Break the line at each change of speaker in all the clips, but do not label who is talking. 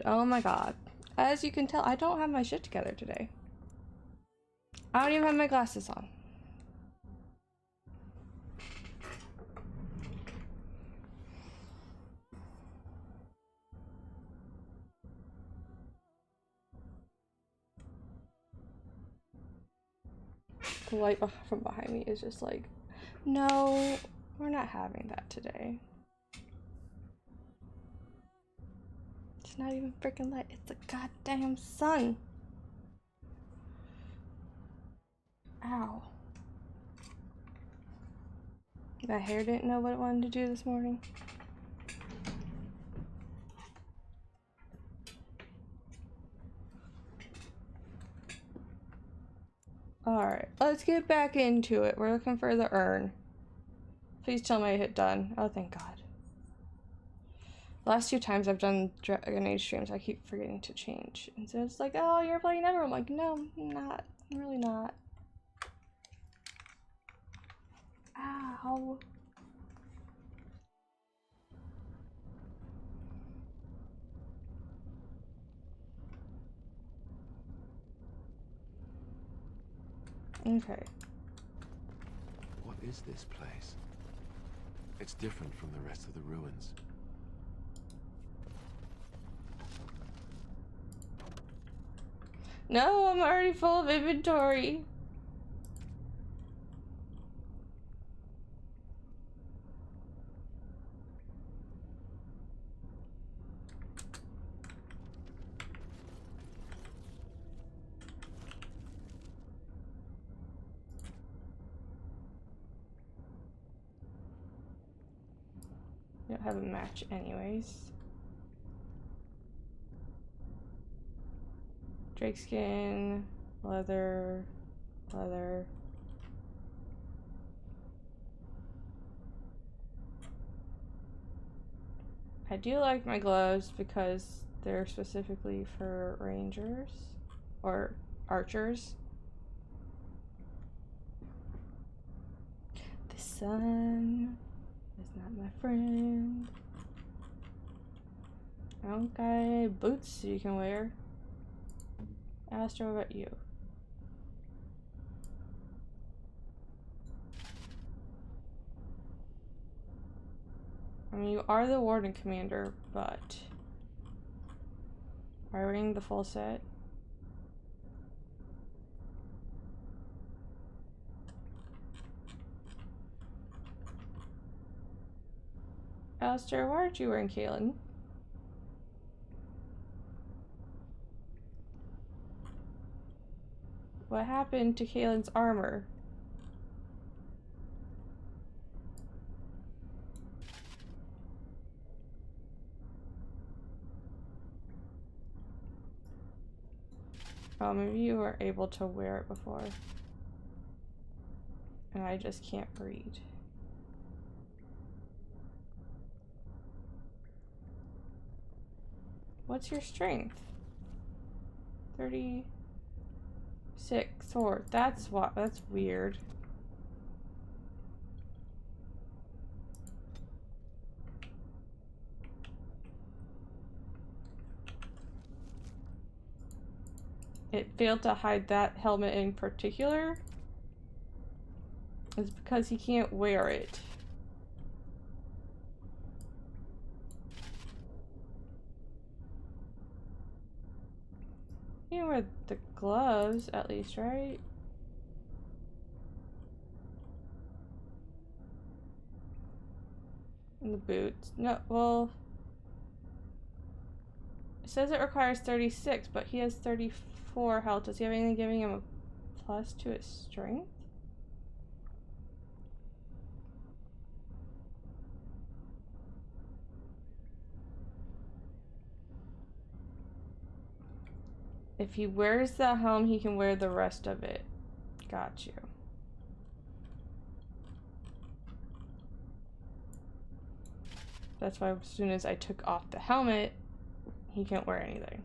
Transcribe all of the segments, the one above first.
Oh my god. As you can tell, I don't have my shit together today. I don't even have my glasses on. The light from behind me is just like, no, we're not having that today. It's not even freaking light, it's the goddamn sun. Ow. My hair didn't know what it wanted to do this morning. Alright, let's get back into it. We're looking for the urn. Please tell me I hit done. Oh, thank God. The last 2 times I've done Dragon Age streams, I keep forgetting to change. And so it's like, oh, you're playing Never. I'm like, no, I'm not. I'm really not. Ow. Okay.
What is this place? It's different from the rest of the ruins.
No, I'm already full of inventory. I don't have a match anyways. Drake skin, leather, leather. I do like my gloves because they're specifically for rangers or archers. The sun is not my friend. Okay, boots you can wear. Aster, what about you? I mean, you are the warden commander, but wearing the full set. Aster, why aren't you wearing Kaelin? What happened to Kaelin's armor? Oh, maybe you were able to wear it before. And I just can't read. What's your strength? 36 sword. That's what. That's weird. It failed to hide that helmet in particular. It's because he can't wear it. He can wear the gloves, at least, right? And the boots. No, well... It says it requires 36, but he has 34 health. Does he have anything giving him a plus to his strength? If he wears the helm, he can wear the rest of it. Got you. That's why as soon as I took off the helmet, he can't wear anything.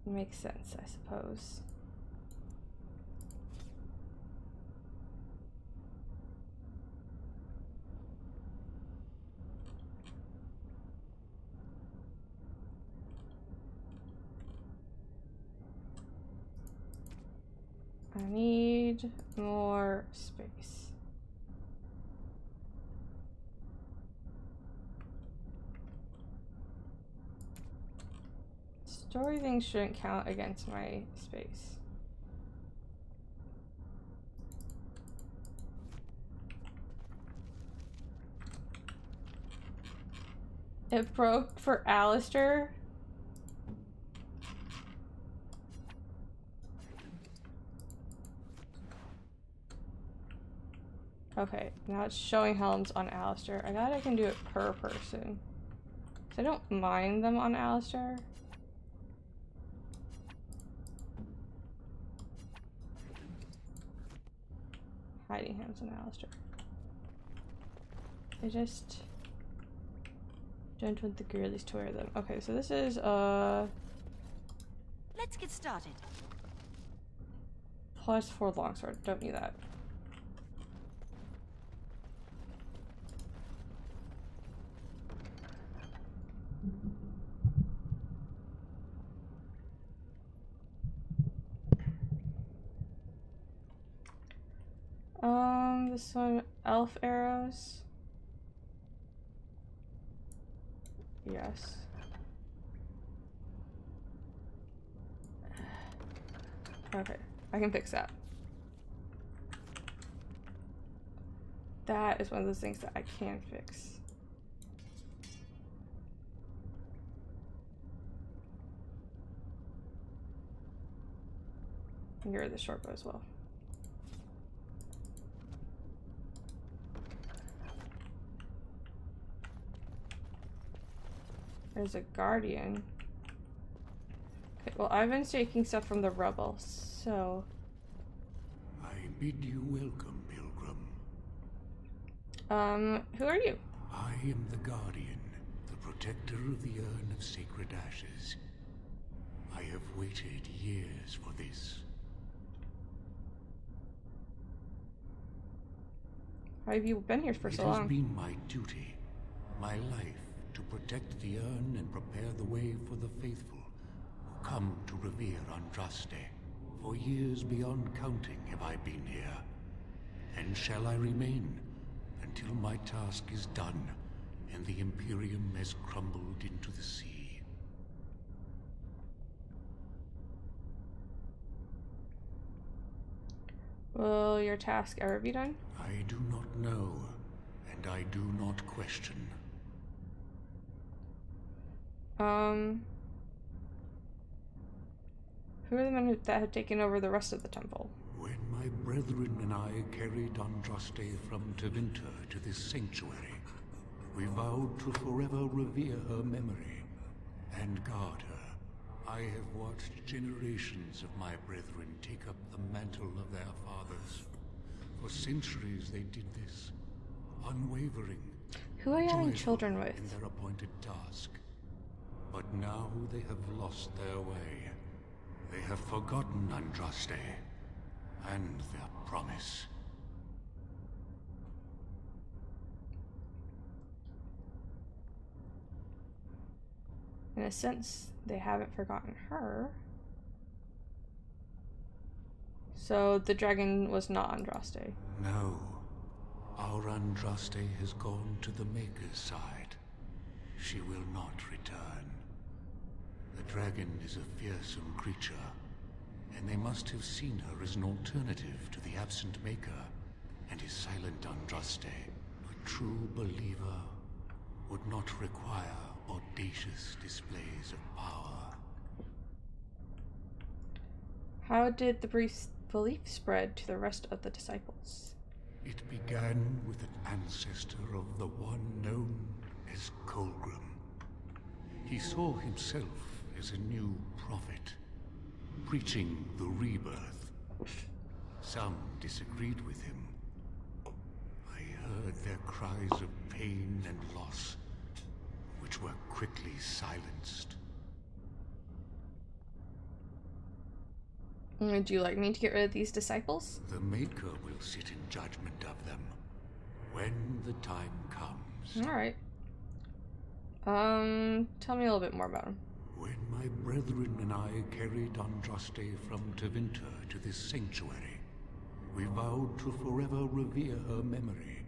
Makes sense, I suppose. I need more space. Story things shouldn't count against my space. It broke for Alistair. Okay, now it's showing helms on Alistair. I can do it per person. So I don't mind them on Alistair. Hiding helms on Alistair. I just don't want the girlies to wear them. Okay, so this is
Let's get started.
+4 longsword. Don't need that. This one, elf arrows. Yes. Okay, I can fix that. That is one of those things that I can fix. And you're the short bow as well. There's a guardian. Okay, well, I've been taking stuff from the rubble, so...
I bid you welcome, Pilgrim.
Who are you?
I am the Guardian, the protector of the Urn of Sacred Ashes. I have waited years for this.
How have you been here for so long?
It has been my duty, my life, to protect the urn and prepare the way for the faithful who come to revere Andraste. For years beyond counting have I been here, and shall I remain until my task is done and the Imperium has crumbled into the sea.
Will your task ever be done?
I do not know, and I do not question.
Who are the men that have taken over the rest of the temple?
When my brethren and I carried Andraste from Tevinter to this sanctuary, we vowed to forever revere her memory and guard her. I have watched generations of my brethren take up the mantle of their fathers. For centuries they did this, unwavering,
Who are you having
joyful
children with?
in their appointed task. But now they have lost their way. They have forgotten Andraste and their promise.
In a sense, they haven't forgotten her. So the dragon was not Andraste.
No. Our Andraste has gone to the Maker's side. She will not return. The dragon is a fearsome creature, and they must have seen her as an alternative to the absent Maker and his silent Andraste. A true believer would not require audacious displays of power.
How did the belief spread to the rest of the disciples?
It began with an ancestor of the one known as Colgrim. He saw himself as a new prophet, preaching the rebirth. Some disagreed with him. I heard their cries of pain and loss, which were quickly silenced.
Would you like me to get rid of these disciples?
The Maker will sit in judgment of them when the time comes.
Alright. Tell me a little bit more about him.
When my brethren and I carried Andraste from Tevinter to this sanctuary, we vowed to forever revere her memory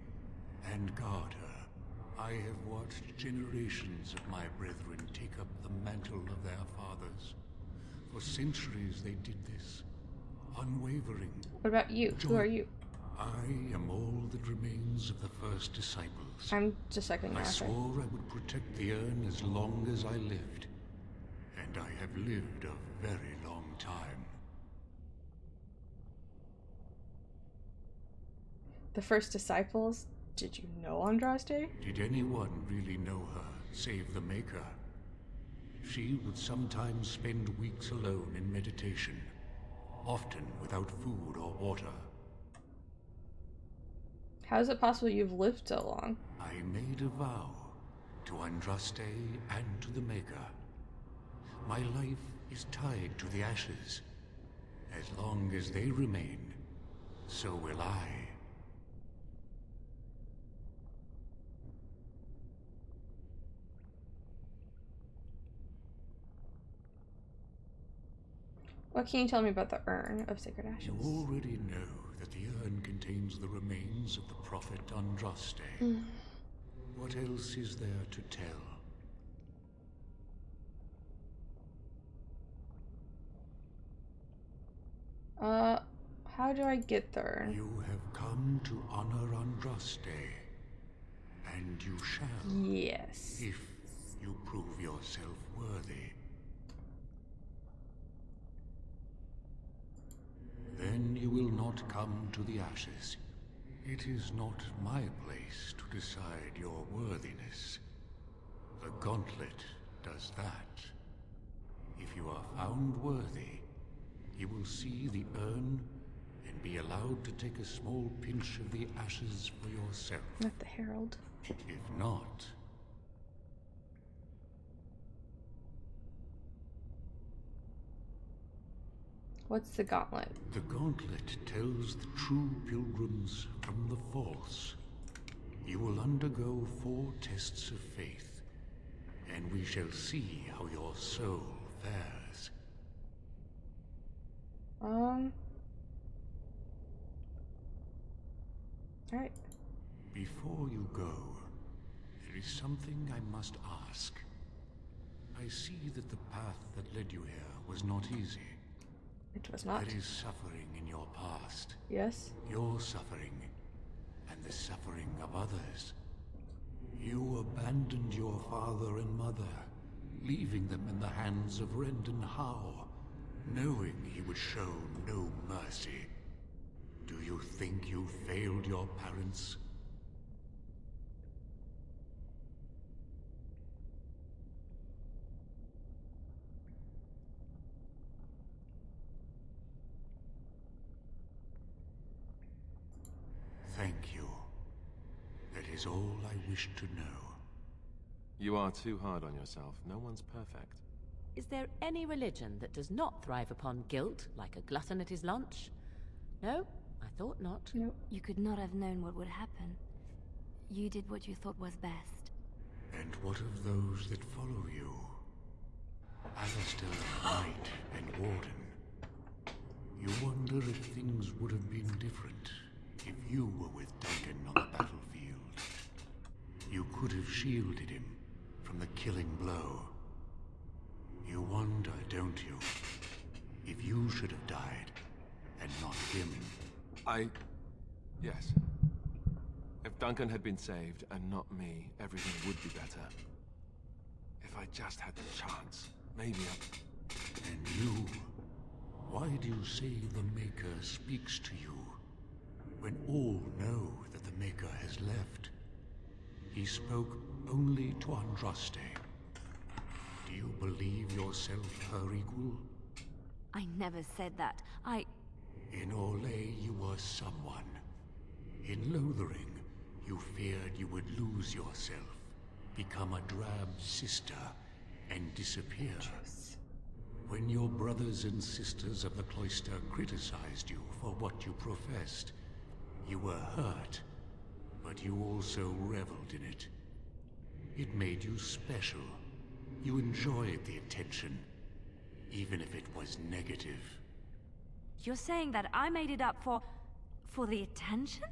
and guard her. I have watched generations of my brethren take up the mantle of their fathers. For centuries they did this, unwavering.
What about you? Who are you?
I am all that remains of the first disciples.
I'm just second
I
now.
swore I would protect the urn as long as I lived. And I have lived a very long time.
The first disciples? Did you know Andraste?
Did anyone really know her, save the Maker? She would sometimes spend weeks alone in meditation, often without food or water.
How is it possible you've lived so long?
I made a vow to Andraste and to the Maker. My life is tied to the ashes. As long as they remain, so will I.
What can you tell me about the urn of sacred ashes?
You already know that the urn contains the remains of the prophet Andraste. What else is there to tell?
How do I get the urn?
You have come to honor Andraste, and you shall.
Yes.
If you prove yourself worthy. Then you will not come to the ashes. It is not my place to decide your worthiness. The gauntlet does that. If you are found worthy, you will see the urn and be allowed to take a small pinch of the ashes for yourself.
Not the herald.
If not,
What's the gauntlet?
the gauntlet tells the true pilgrims from the false. You will undergo 4 tests of faith, and we shall see how your soul fares.
Alright.
Before you go, there is something I must ask. I see that the path that led you here was not easy.
It was not.
There is suffering in your past.
Yes?
Your suffering, and the suffering of others. You abandoned your father and mother, leaving them in the hands of Rendon Howe, knowing he would show no mercy. Do you think you failed your parents? Thank you. That is all I wish to know.
You are too hard on yourself. No one's perfect.
Is there any religion that does not thrive upon guilt, like a glutton at his lunch? No, I thought not.
Nope.
You could not have known what would happen. You did what you thought was best.
And what of those that follow you? Alistair, Knight, and Warden. You wonder if things would have been different if you were with Duncan on the battlefield. You could have shielded him from the killing blow. You wonder, don't you, if you should have died and not him?
Yes. If Duncan had been saved and not me, everything would be better. If I just had the chance, maybe I...
And you? Why do you say the Maker speaks to you, when all know that the Maker has left? He spoke only to Andraste. Do you believe yourself her equal?
I never said that.
In Orlais, you were someone. In Lothering, you feared you would lose yourself, become a drab sister, and disappear. When your brothers and sisters of the cloister criticized you for what you professed, you were hurt, but you also reveled in it. It made you special. You enjoyed the attention, even if it was negative.
You're saying that I made it up for the attention?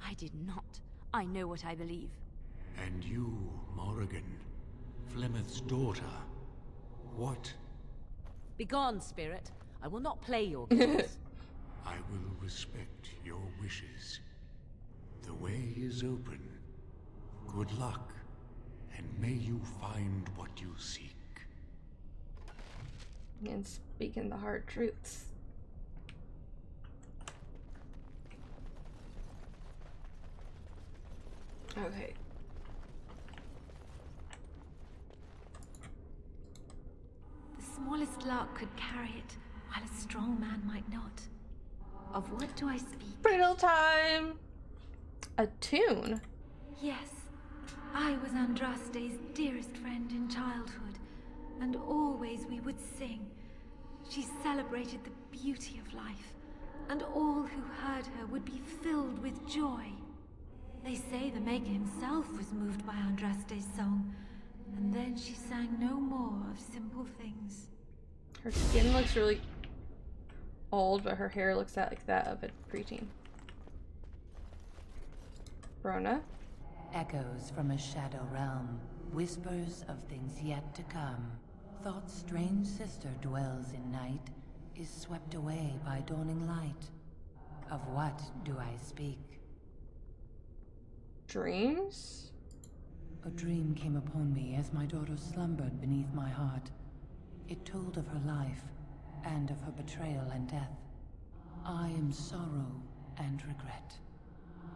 I did not. I know what I believe.
And you, Morrigan, Flemeth's daughter, what?
Begone, spirit. I will not play your games.
I will respect your wishes. The way is open. Good luck, and may you find what you seek.
And speaking the hard truths. Okay.
The smallest lark could carry it, while a strong man might not. Of what do I speak?
Brittle time! A tune?
Yes, I was Andraste's dearest friend in childhood, and always we would sing. She celebrated the beauty of life, and all who heard her would be filled with joy. They say the Maker himself was moved by Andraste's song, and then she sang no more of simple things.
Her skin looks really old, but her hair looks like that of a preteen. Brona?
Echoes from a shadow realm, whispers of things yet to come. Thought's strange sister dwells in night, is swept away by dawning light. Of what do I speak?
Dreams?
A dream came upon me as my daughter slumbered beneath my heart. It told of her life, and of her betrayal and death. I am sorrow and regret.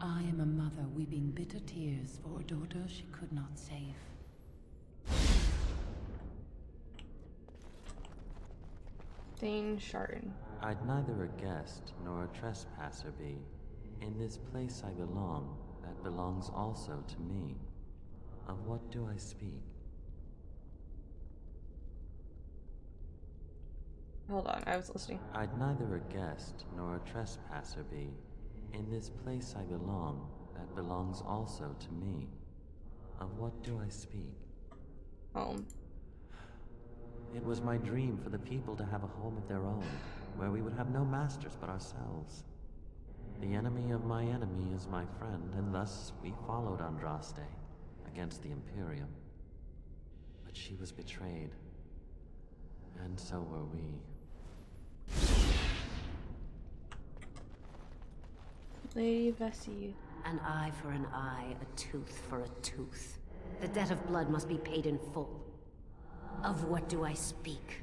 I am a mother weeping bitter tears for a daughter she could not save.
Thane Chardon.
I'd neither a guest nor a trespasser be. In this place I belong, that belongs also to me. Of what do I speak?
Hold on, I was listening.
I'd neither a guest nor a trespasser be. In this place I belong, that belongs also to me. Of what do I speak?
Home.
It was my dream for the people to have a home of their own, where we would have no masters but ourselves. The enemy of my enemy is my friend, and thus we followed Andraste against the Imperium. But she was betrayed, and so were we.
Lady Vesey.
An eye for an eye, a tooth for a tooth. The debt of blood must be paid in full. Of what do I speak?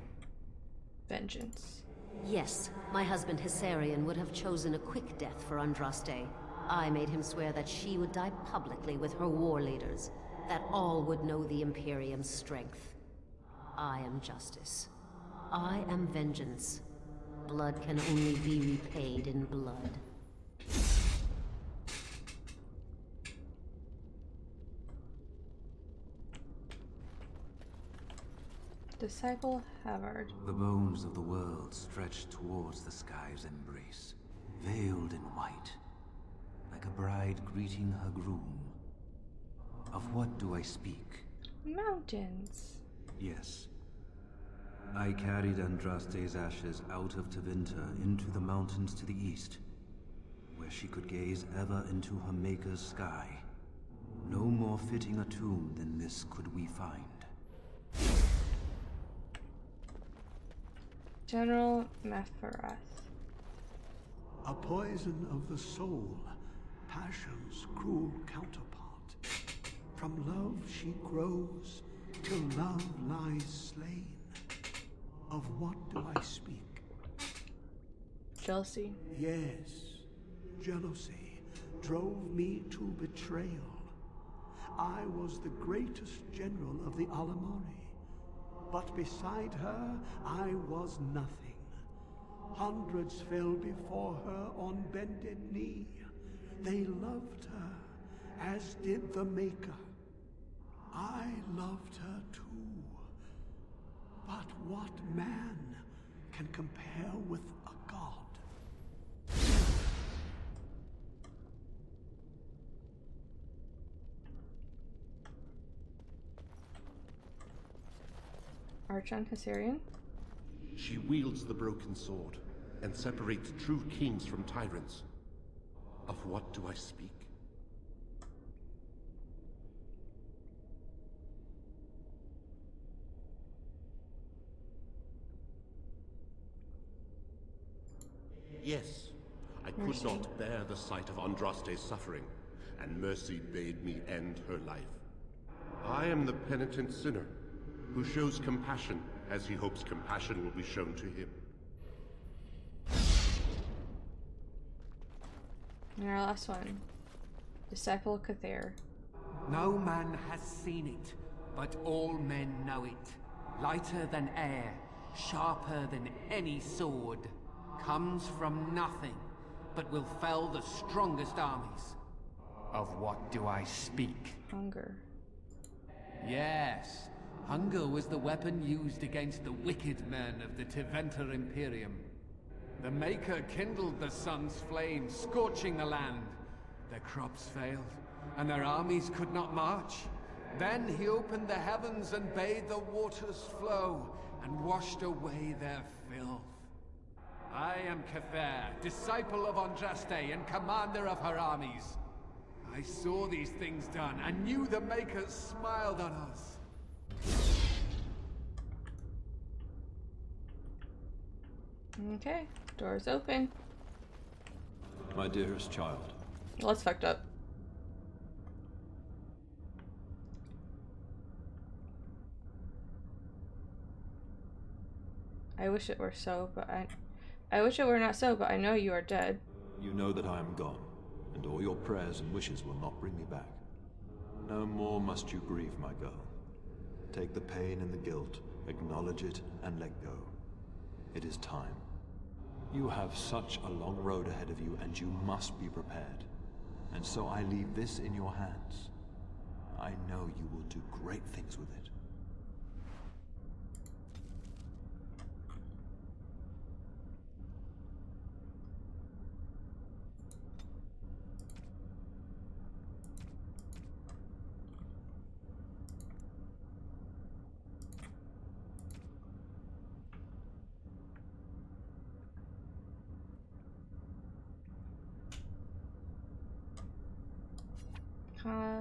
Vengeance.
Yes, my husband Hissarion would have chosen a quick death for Andraste. I made him swear that she would die publicly with her war leaders, that all would know the Imperium's strength. I am justice. I am vengeance. Blood can only be repaid in blood.
Disciple Havard.
The bones of the world stretch towards the sky's embrace, veiled in white, like a bride greeting her groom. Of what do I speak?
Mountains.
Yes. I carried Andraste's ashes out of Tevinter into the mountains to the east, where she could gaze ever into her Maker's sky. No more fitting a tomb than this could we find.
General Mephorath.
A poison of the soul, passion's cruel counterpart. From love she grows, till love lies slain. Of what do I speak?
Jealousy.
Yes, jealousy drove me to betrayal. I was the greatest general of the Alamori, but beside her I was nothing. Hundreds fell before her on bended knee. They loved her, as did the Maker. I loved her too. But what man can compare with a god?
Archon Hysarian.
She wields the broken sword and separates true kings from tyrants. Of what do I speak? Yes, I could not bear the sight of Andraste's suffering, and Mercy bade me end her life. I am the penitent sinner, who shows compassion as he hopes compassion will be shown to him.
And our last one. Disciple Cathair.
No man has seen it, but all men know it. Lighter than air, sharper than any sword. Comes from nothing, but will fell the strongest armies. Of what do I speak?
Hunger.
Yes, hunger was the weapon used against the wicked men of the Tevinter Imperium. The Maker kindled the sun's flame, scorching the land. Their crops failed, and their armies could not march. Then he opened the heavens and bade the waters flow, and washed away their filth. I am Cathair, disciple of Andraste and commander of her armies. I saw these things done, and knew the Makers smiled on us.
Okay, doors open.
My dearest child.
Well, that's fucked up. I wish it were so, but I wish it were not so, but I know you are dead.
You know that I am gone, and all your prayers and wishes will not bring me back. No more must you grieve, my girl. Take the pain and the guilt, acknowledge it, and let go. It is time. You have such a long road ahead of you, and you must be prepared. And so I leave this in your hands. I know you will do great things with it.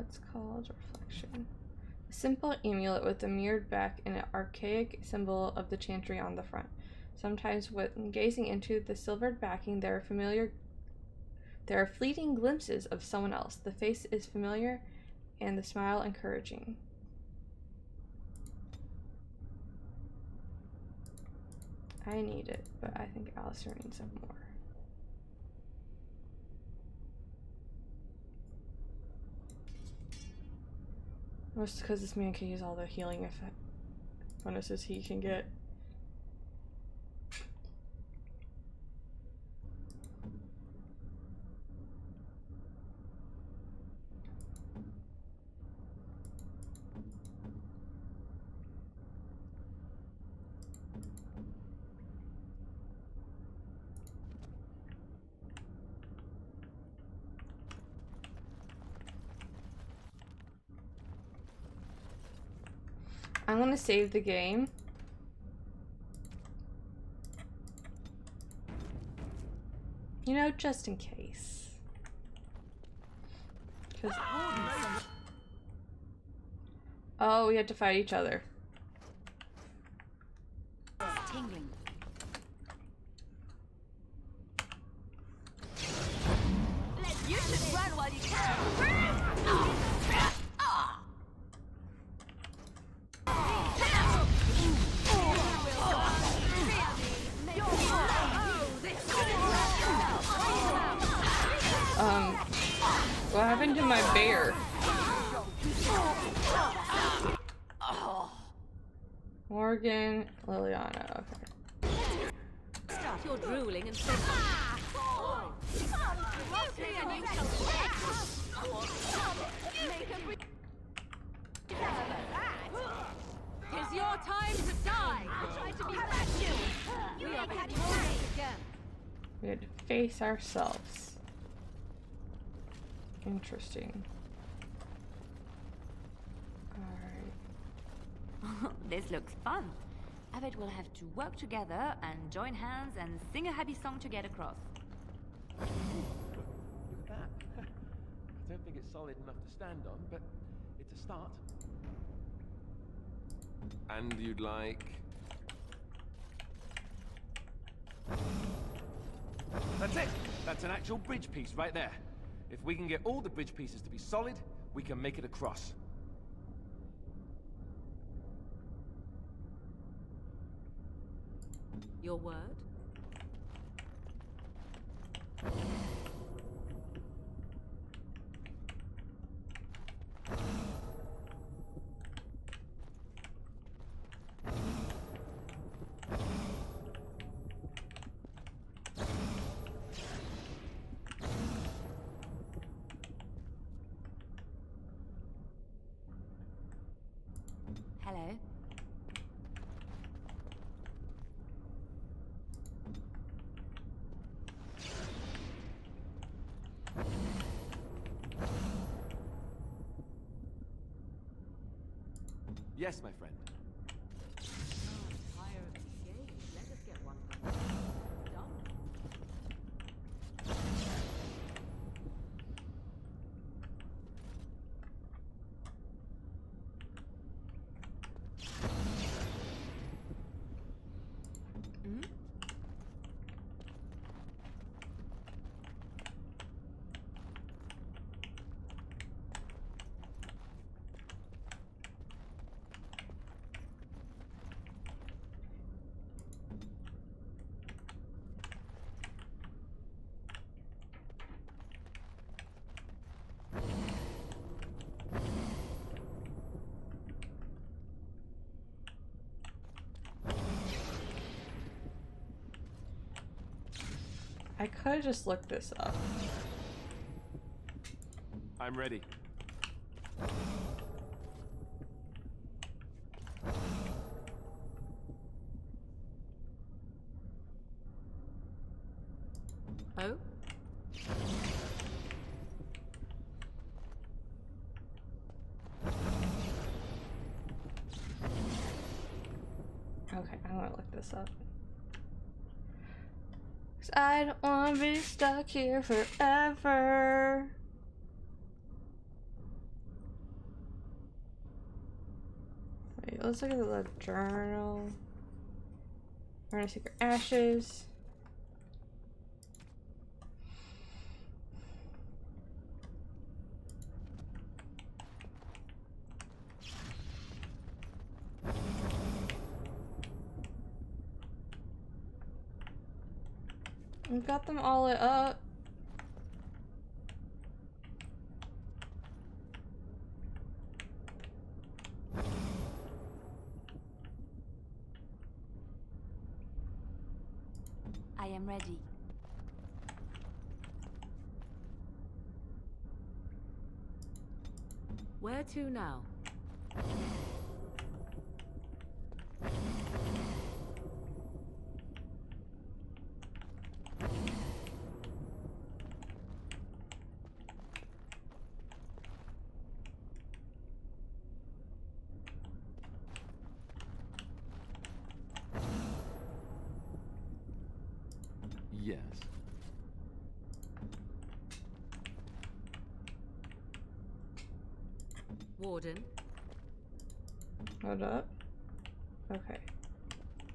It's called Reflection. A simple amulet with a mirrored back and an archaic symbol of the chantry on the front. Sometimes when gazing into the silvered backing, there are fleeting glimpses of someone else. The face is familiar and the smile encouraging. I need it, but I think Alistair needs it more. Most because this man can use all the healing bonuses he can get. I'm gonna save the game You know, just in case. 'Cause... Oh, we had to fight each other.
Tingling. You should run while you can.
What happened to my bear? Morgan, Liliana, okay.
Stop your drooling and say. It's your time to die. Try to be back you. We are victorious again.
We had to face ourselves. Interesting. Alright.
This looks fun. Abbott will have to work together and join hands and sing a happy song to get across.
Look at that. I don't think it's solid enough to stand on, but it's a start. And you'd like... That's it! That's an actual bridge piece right there. If we can get all the bridge pieces to be solid, we can make it across.
Your word?
Hello.
Yes, my friend.
Let us get one done.
I could have just looked this up.
I'm ready.
Oh?
Okay, I want to look this up. 'Cause I don't want to be stuck here forever. Wait, let's look at the journal. Burn Secret Ashes. We've got them all lit up.
I am ready.
Where to now?
Yes.
Warden.
Hold up. Okay.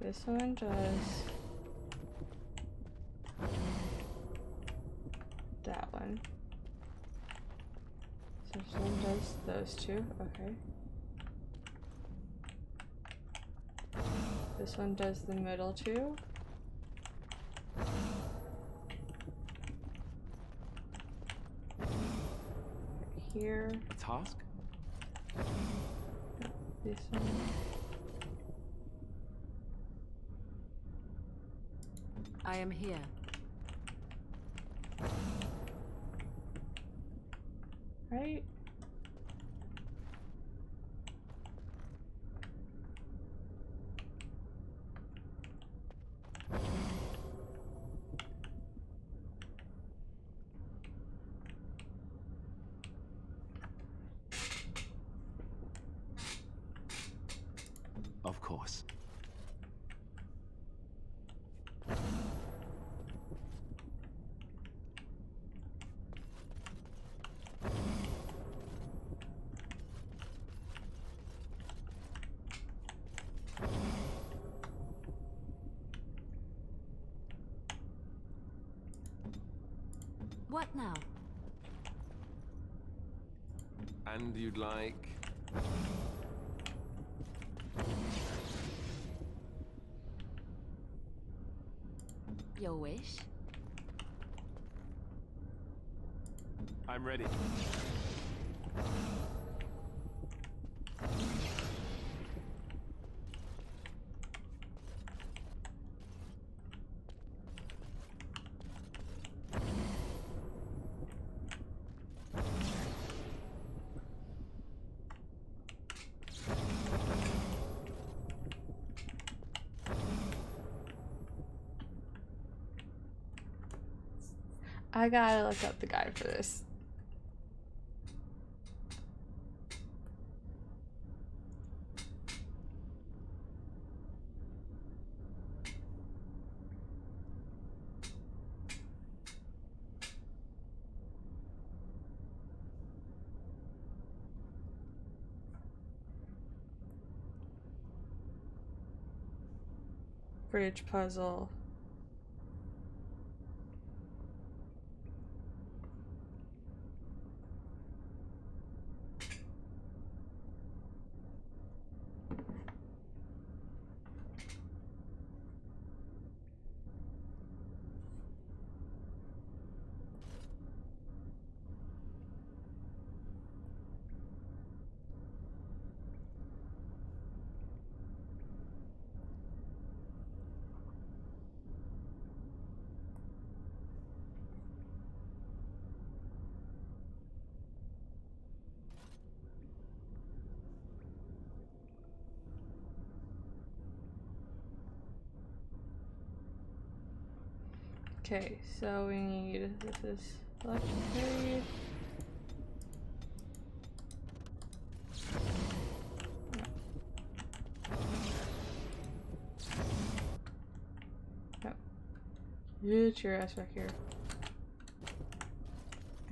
This one does that one. So this one does those two. Okay. This one does the middle two. Here.
A task?
This one.
I am here.
Right?
Of course.
What now?
And you'd like...
Your wish?
I'm ready.
I gotta look up the guide for this. Bridge puzzle. Okay, so we need, this is left 3. No. Get your ass back here.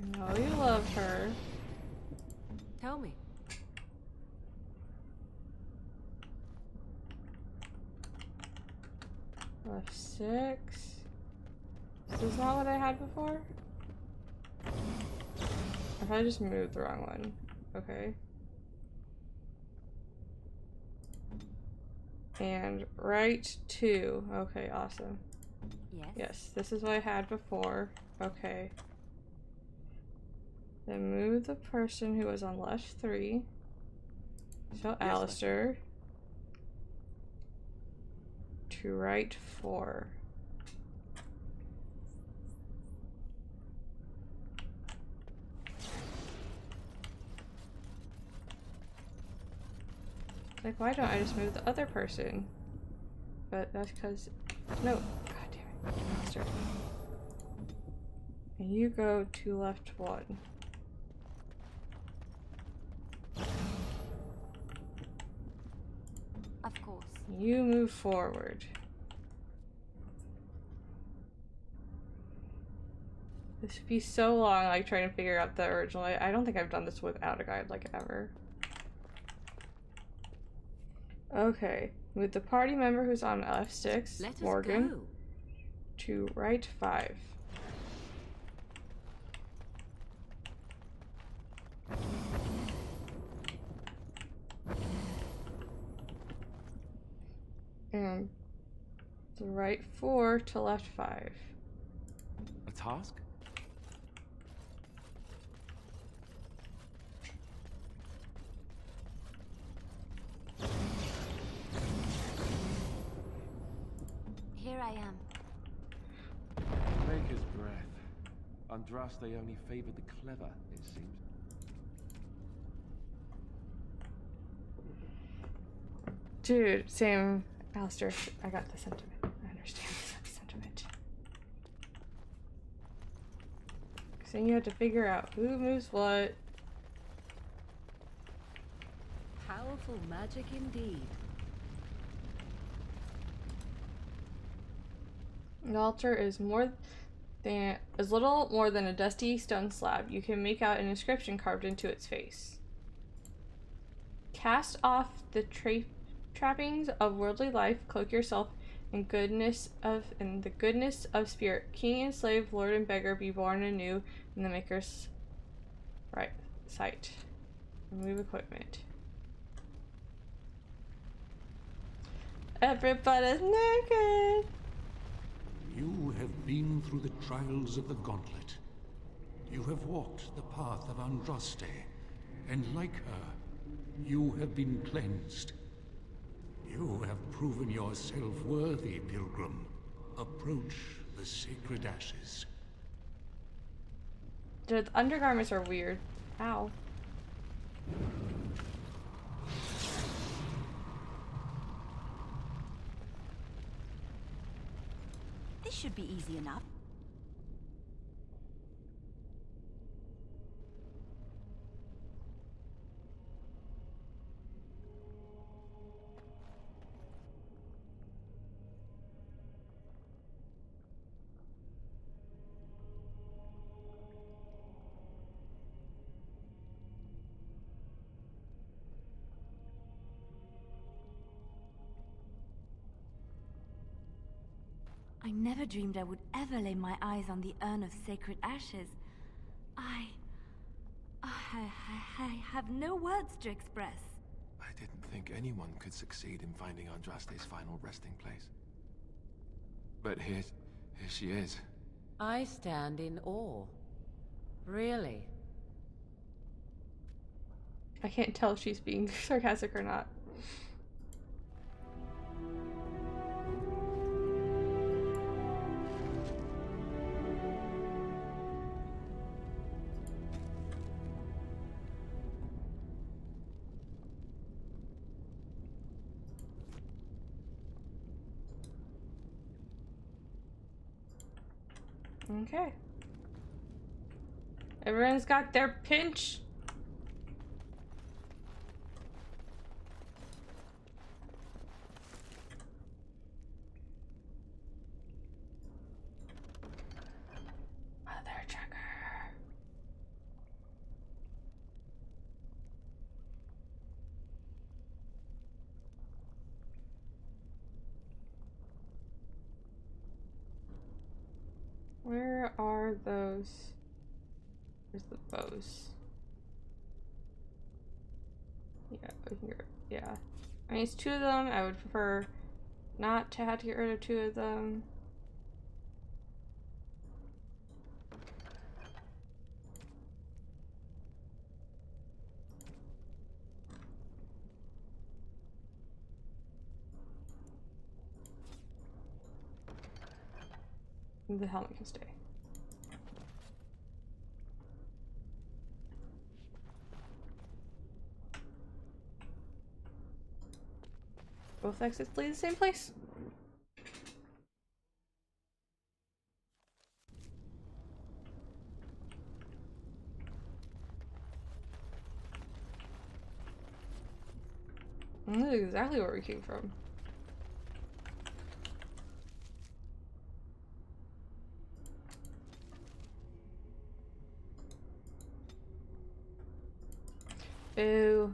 I know you love her.
Tell me.
Left 6. Is this not what I had before? If I just moved the wrong one. Okay. And right 2. Okay, awesome.
Yes.
Yes, this is what I had before. Okay. Then move the person who was on left 3. So
Yes,
Alistair. To right 4. Like, why don't I just move the other person? But that's because... No. God damn it. Monster. And you go to left 1.
Of course.
You move forward. This would be so long, like, trying to figure out the original. I don't think I've done this without a guide, like, ever. Okay. With the party member who's on F6,
Let us
Morgan,
go.
to right 5. And the right 4 to left 5.
A task?
Here I am.
Maker's breath. Andraste only favored the clever, it seems.
Dude, same. Alistair, I got the sentiment. I understand the sentiment. Because then you have to figure out who moves what.
Powerful magic indeed.
The altar is little more than a dusty stone slab. You can make out an inscription carved into its face. Cast off the trappings of worldly life, cloak yourself in the goodness of spirit. King and slave, lord and beggar, be born anew in the Maker's right sight. Remove equipment. Everybody's naked.
You have been through the trials of the Gauntlet. You have walked the path of Andraste, and like her, you have been cleansed. You have proven yourself worthy, Pilgrim. Approach the sacred ashes.
The undergarments are weird. Ow.
This should be easy enough. I never dreamed I would ever lay my eyes on the urn of sacred ashes. I have no words to express.
I didn't think anyone could succeed in finding Andraste's final resting place. But here she is.
I stand in awe. Really?
I can't tell if she's being sarcastic or not. Okay. Everyone's got their pinch. Mother trucker. Where are those? Where's the bows? Yeah, here. Yeah. I mean, it's 2 of them. I would prefer not to have to get rid of 2 of them. The helmet can stay. Both exits lead the same place. This is exactly where we came from. Boo.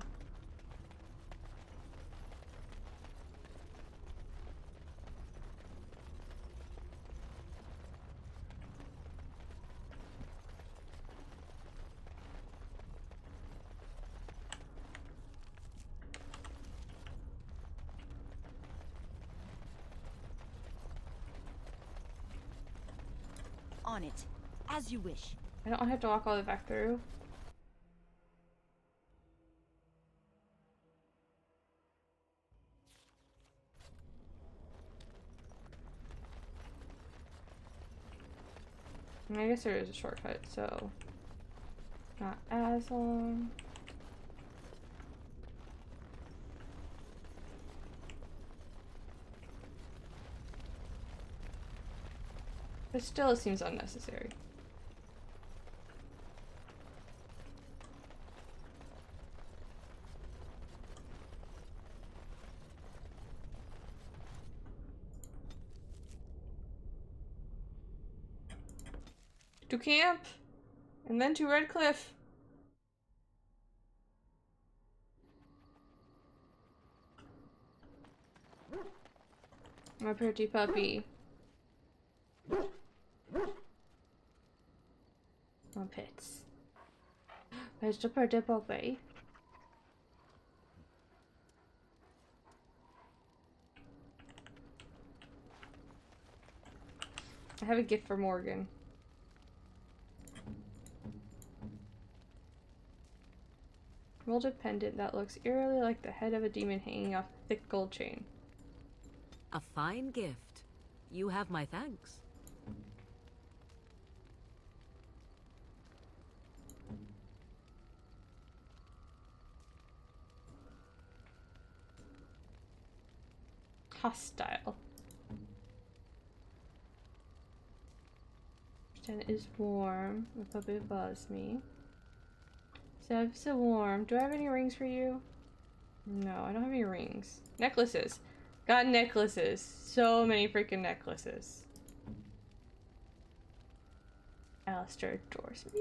On it. As you wish.
I don't have to walk all the way back through. I guess there is a shortcut, so not as long. But still, it seems unnecessary. To camp, and then to Red Cliff. My pretty puppy. My pets. Where's the pretty puppy? I have a gift for Morgan. Molded pendant that looks eerily like the head of a demon hanging off a thick gold chain.
A fine gift. You have my thanks.
Hostile. Pretend is warm. The puppy bothers me. So warm. Do I have any rings for you? No, I don't have any rings. Necklaces. Got necklaces. So many freaking necklaces. Alistair adores me.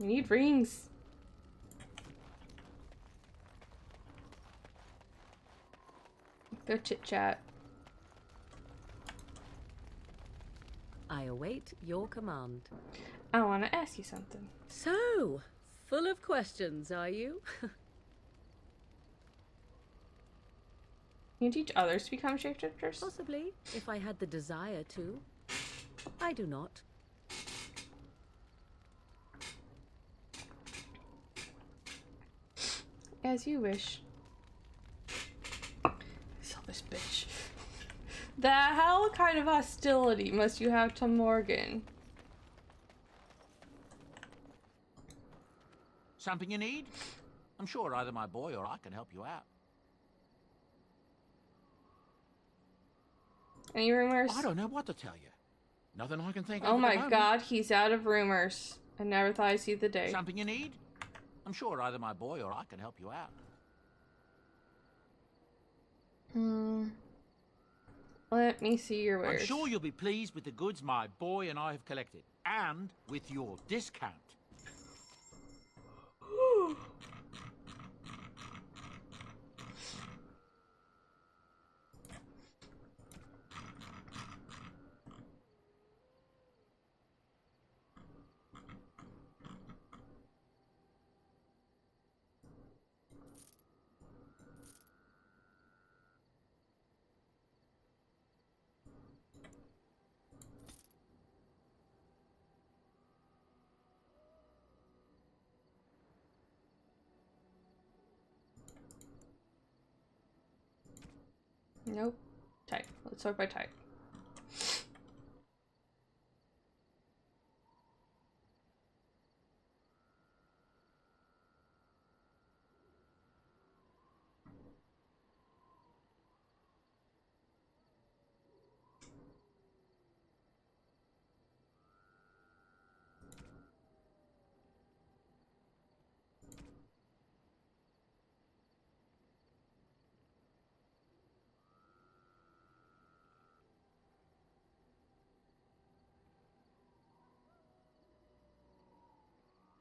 We need rings. Go chit chat.
I await your command.
I want to ask you something.
So, full of questions, are you?
Can you teach others to become shapeshifters?
Possibly, if I had the desire to. I do not.
As you wish. Selfish bitch. The hell kind of hostility must you have to Morgan?
Something you need? I'm sure either my boy or I can help you out.
Any rumors?
I don't know what to tell you. Nothing I can think of.
Oh
at the
my
moment.
god, he's out of rumors. I never thought I'd see the day.
Something you need? I'm sure either my boy or I can help you out.
Let me see your wares.
I'm sure you'll be pleased with the goods my boy and I have collected, and with your discount.
Nope. Type. Let's sort by type.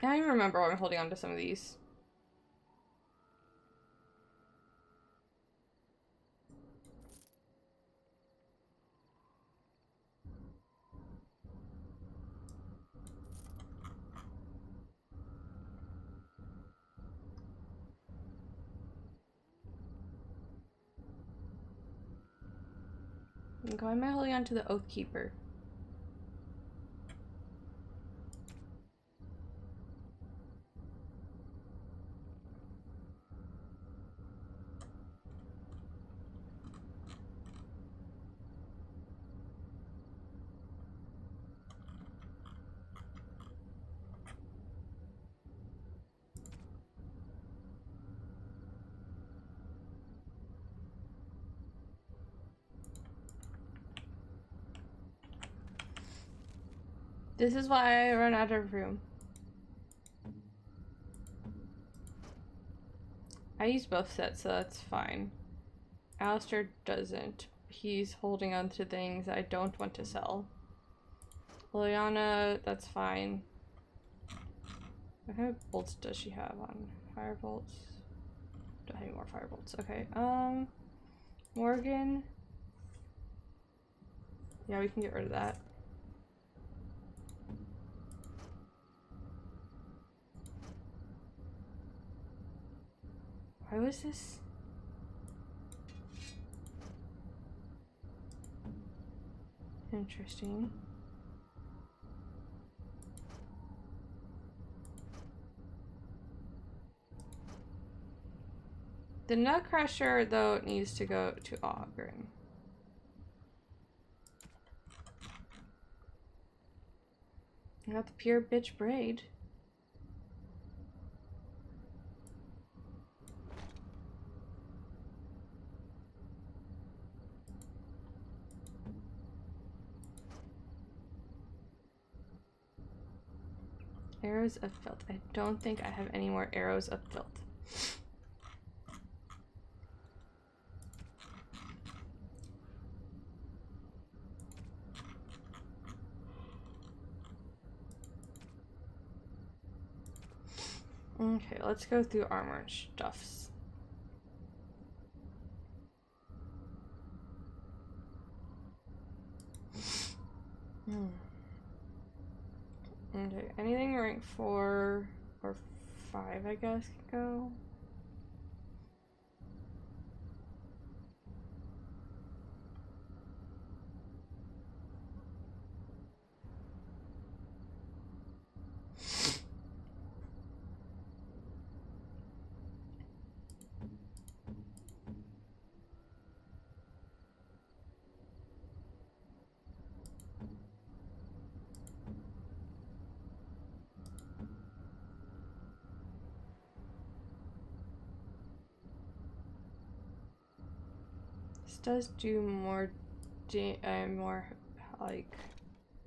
I don't even remember why I'm holding on to some of these. Why am I holding on to the Oath Keeper? This is why I run out of room. I use both sets, so that's fine. Alistair doesn't. He's holding on to things I don't want to sell. Liliana, that's fine. What kind of bolts does she have on? Fire bolts? Don't have any more fire bolts. Okay, Morgan. Yeah, we can get rid of that. Why was this? Interesting. The Nutcrusher, though, needs to go to Oghren. I got the pure bitch braid. Arrows of Filth. I don't think I have any more arrows of filth. Okay, let's go through armor and stuffs. Okay, anything rank 4 or 5, I guess, can go. Does do more more like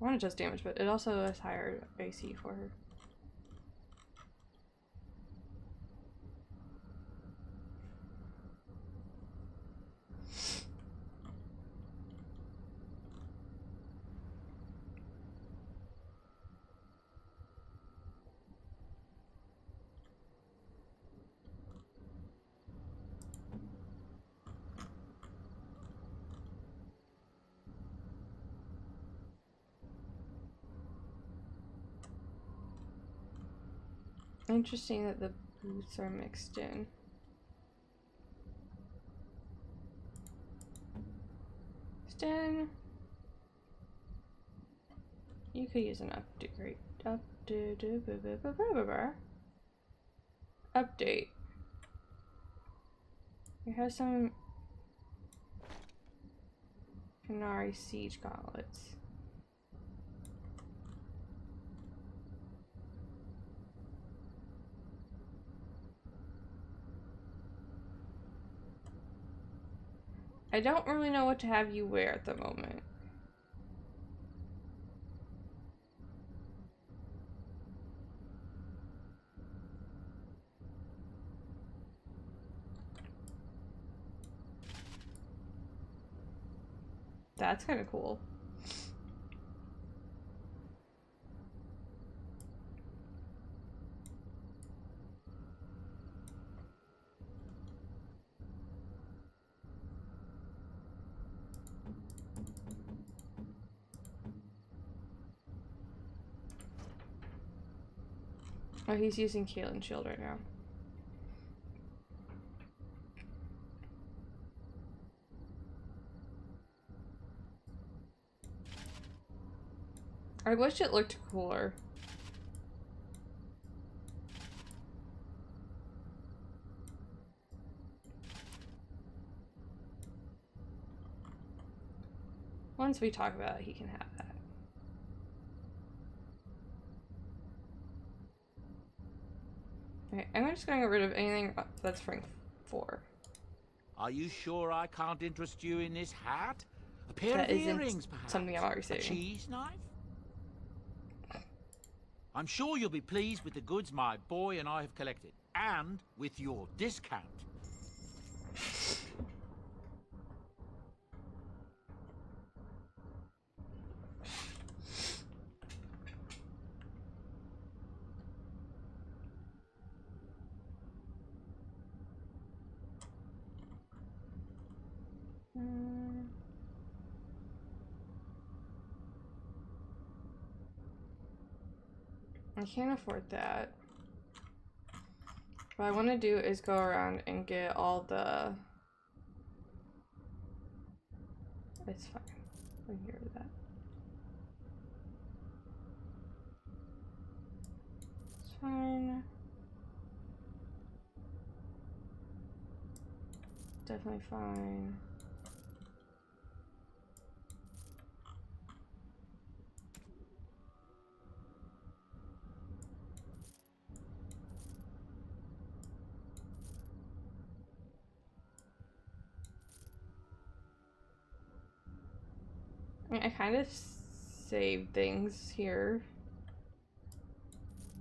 I want to just damage, but it also has higher AC for her. Interesting that the boots are mixed in. Stan, you could use an update. Update. We have some Canary Siege gauntlets. I don't really know what to have you wear at the moment. That's kind of cool. Oh, he's using Kaelin's shield right now. I wish it looked cooler. Once we talk about it, he can have that. Okay, I'm just going to get rid of anything that's rank 4.
Are you sure I can't interest you in this hat? A pair
That
of
isn't
earrings, perhaps?
something I'm already
A
saying.
cheese knife? I'm sure you'll be pleased with the goods my boy and I have collected, and with your discount.
I can't afford that. What I want to do is go around and get all the... It's fine. I can get rid of that. It's fine. Definitely fine. I mean, I kind of save things here.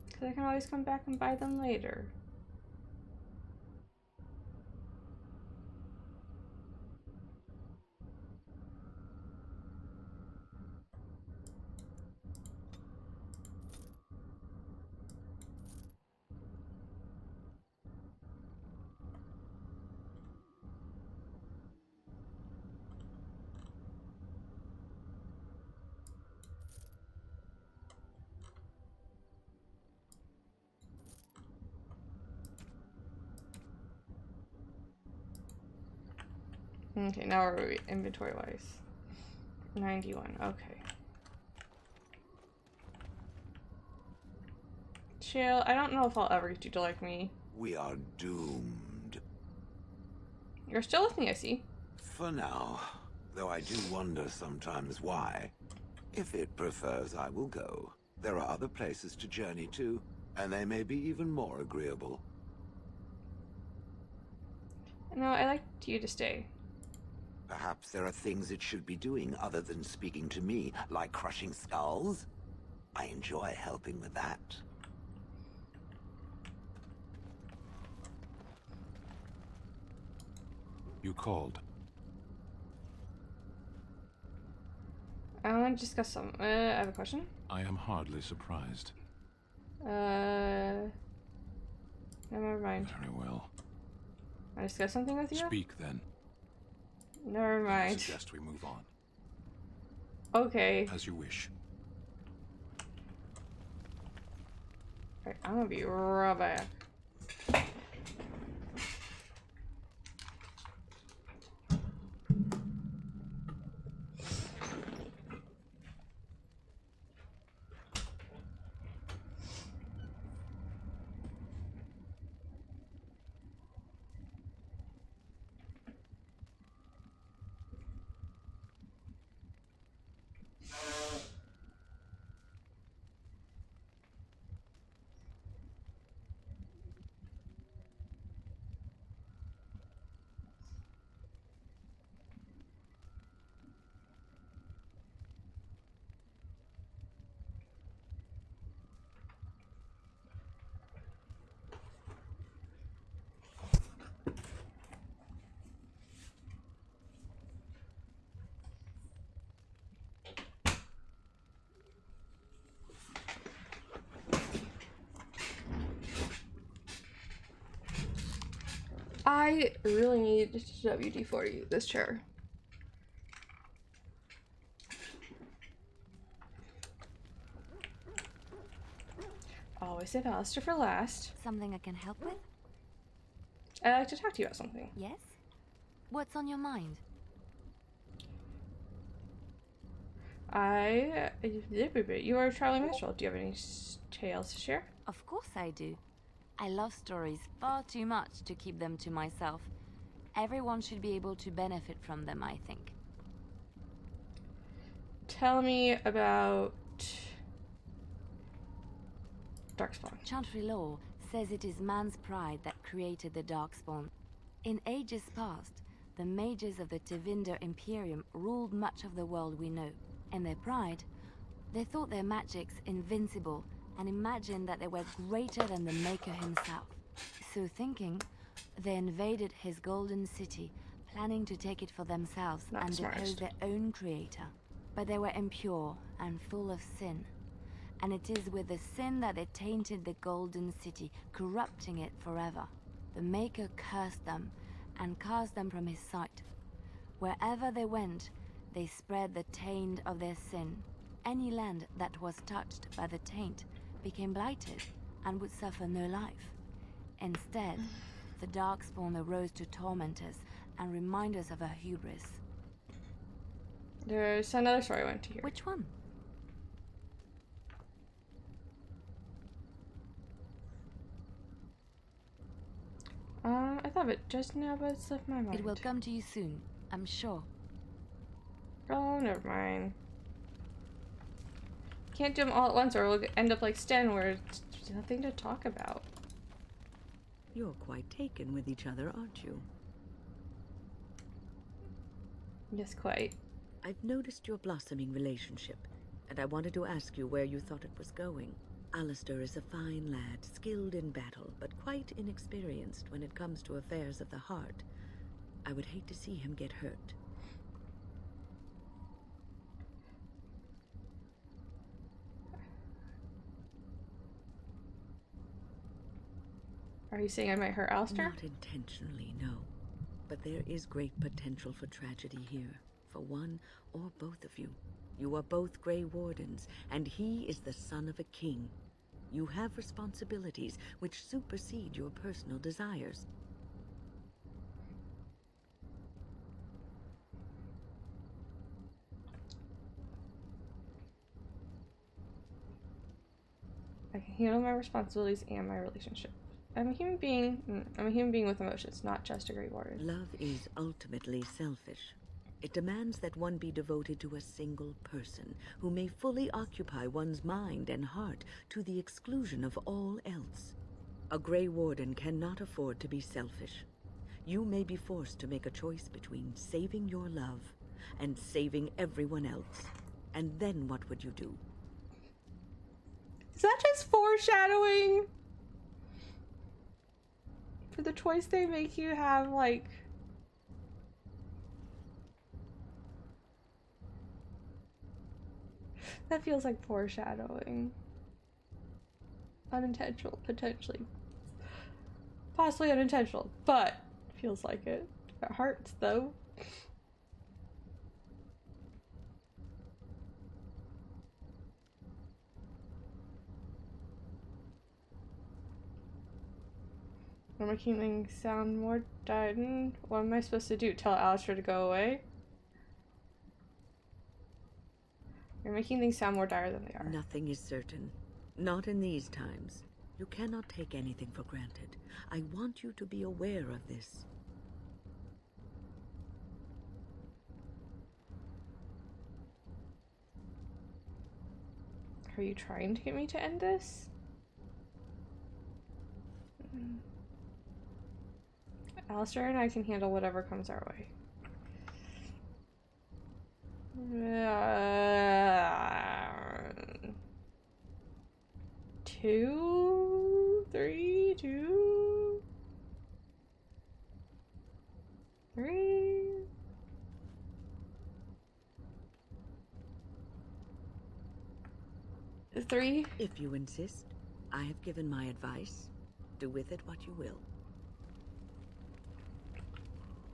Because I can always come back and buy them later. Okay, now we're inventory wise. 91, okay. Chill, I don't know if I'll ever get you to like me.
We are doomed.
You're still with me, I see.
For now, though I do wonder sometimes why. If it prefers, I will go. There are other places to journey to, and they may be even more agreeable.
No, I liked you to stay.
Perhaps there are things it should be doing other than speaking to me, like crushing skulls? I enjoy helping with that.
You called.
I want to discuss some. I have a question.
I am hardly surprised.
Never mind.
Very well.
I discuss something with you?
Speak then.
Never mind.
I suggest we move on.
Okay.
As you wish.
Alright, I'm gonna be right back. I really need WD-40 this chair. Always save Alistair for last.
Something I can help with?
I'd like to talk to you about something.
Yes? What's on your mind?
You are a traveling minstrel. Do you have any tales to share?
Of course I do. I love stories far too much to keep them to myself. Everyone should be able to benefit from them, I think.
Tell me about Darkspawn.
Chantry lore says it is man's pride that created the Darkspawn. In ages past, the mages of the Tevinter Imperium ruled much of the world we know. In their pride, they thought their magics invincible and imagined that they were greater than the Maker himself. So thinking, they invaded his golden city, planning to take it for themselves and depose their own creator. But they were impure and full of sin. And it is with the sin that they tainted the golden city, corrupting it forever. The Maker cursed them and cast them from his sight. Wherever they went, they spread the taint of their sin. Any land that was touched by the taint became blighted and would suffer no life. Instead, the Darkspawn arose to torment us and remind us of our hubris.
There's another story I want to hear.
Which one?
I thought of it just now, but it's left my mind.
It will come to you soon, I'm sure.
Oh, never mind. Can't do them all at once or we'll end up like Sten where it's nothing to talk about.
You're quite taken with each other, aren't you?
Yes, quite.
I've noticed your blossoming relationship, and I wanted to ask you where you thought it was going. Alistair is a fine lad, skilled in battle, but quite inexperienced when it comes to affairs of the heart. I would hate to see him get hurt.
Are you saying I might hurt Alistair?
Not intentionally, no. But there is great potential for tragedy here, for one or both of you. You are both Grey Wardens, and he is the son of a king. You have responsibilities which supersede your personal desires.
I can handle my responsibilities and my relationship. I'm a human being. I'm a human being with emotions, not just a Grey Warden.
Love is ultimately selfish. It demands that one be devoted to a single person who may fully occupy one's mind and heart to the exclusion of all else. A Grey Warden cannot afford to be selfish. You may be forced to make a choice between saving your love and saving everyone else. And then what would you do?
Is that just foreshadowing? For the choice they make you have, like... That feels like foreshadowing. Unintentional, potentially. Possibly unintentional, but feels like it. It hurts, though. We're making things sound more done. What am I supposed to do? Tell Alistair to go away? You're making things sound more dire than they are.
Nothing is certain. Not in these times. You cannot take anything for granted. I want you to be aware of this.
Are you trying to get me to end this? Alistair and I can handle whatever comes our way. 2, 3, 2, 3. Three?
If you insist, I have given my advice. Do with it what you will.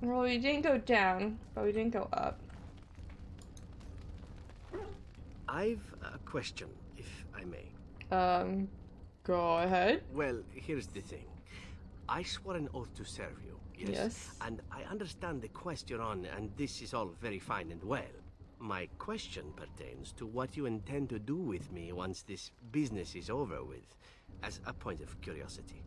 Well, we didn't go down, but we didn't go up.
I've a question, if I may.
Go ahead.
Well, here's the thing. I swore an oath to serve you, yes?
Yes.
And I understand the quest you're on, and this is all very fine and well. My question pertains to what you intend to do with me once this business is over with, as a point of curiosity.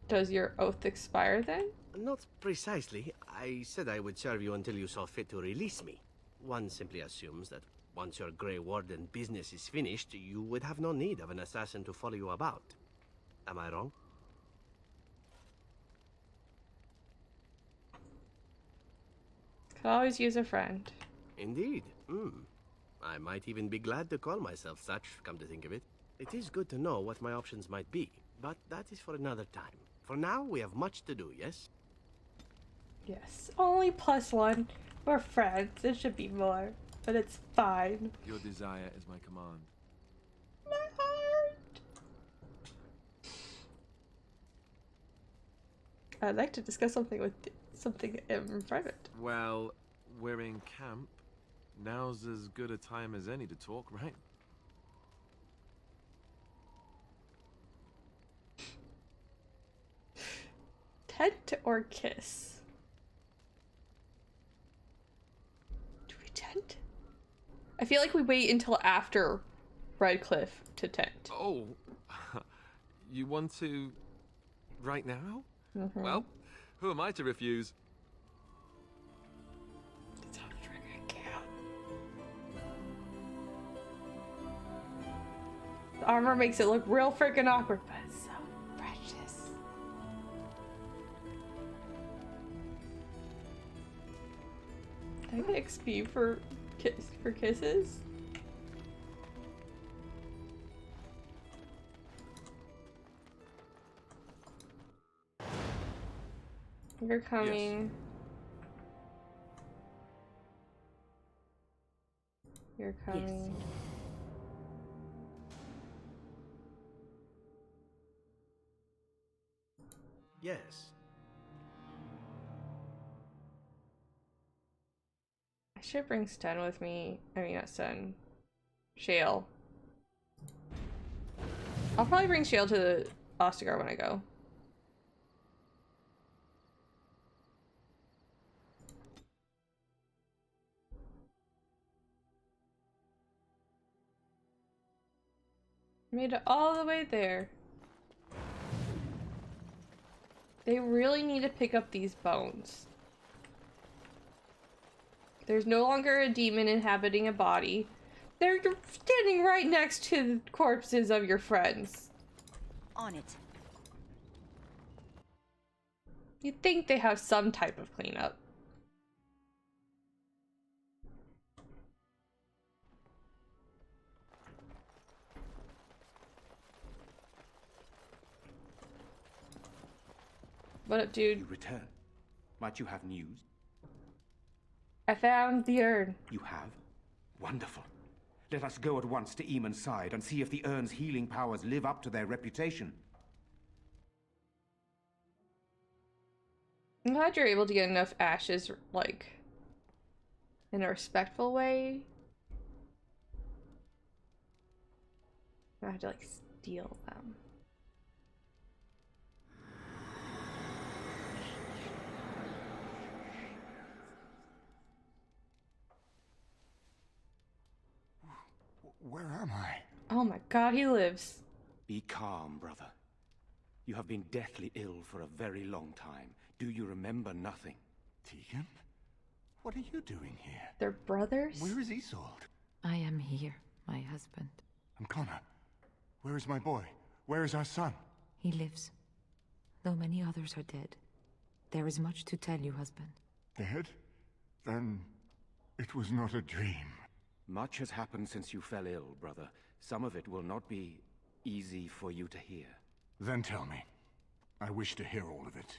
Does your oath expire then?
Not precisely. I said I would serve you until you saw fit to release me. One simply assumes that once your Grey Warden business is finished, you would have no need of an assassin to follow you about. Am I wrong?
Could always use a friend.
Indeed. I might even be glad to call myself such, come to think of it. It is good to know what my options might be, but that is for another time. For now, we have much to do, yes?
Yes. Only +1. We're friends. It should be more. But it's fine.
Your desire is my command.
My heart! I'd like to discuss something in private.
Well, we're in camp. Now's as good a time as any to talk, right?
Tent or kiss? Do we tent? I feel like we wait until after Redcliffe to tent.
Oh, you want to right now?
Mm-hmm.
Well, who am I to refuse?
It's a friggin' cat. The armor makes it look real freaking awkward, but it's so precious. I get XP for kisses. You're coming. Yes. You're coming.
Yes.
I should bring Sten with me. I mean, not Sten. Shale. I'll probably bring Shale to the Ostagar when I go. Made it all the way there. They really need to pick up these bones. There's no longer a demon inhabiting a body. You're standing right next to the corpses of your friends.
On it.
You'd think they have some type of cleanup. What up, dude?
You return. Might you have news?
I found the urn.
You have? Wonderful. Let us go at once to Eamon's side and see if the urn's healing powers live up to their reputation.
I'm glad you're able to get enough ashes, like, in a respectful way. I have to, like, steal them.
Where am I?
Oh my god, he lives.
Be calm, brother. You have been deathly ill for a very long time. Do you remember nothing?
Tegan? What are you doing here?
They're brothers?
Where is Isolde?
I am here, my husband.
And Connor? Where is my boy? Where is our son?
He lives. Though many others are dead. There is much to tell you, husband.
Dead? Then it was not a dream.
Much has happened since you fell ill, brother. Some of it will not be easy for you to hear.
Then tell me. I wish to hear all of it.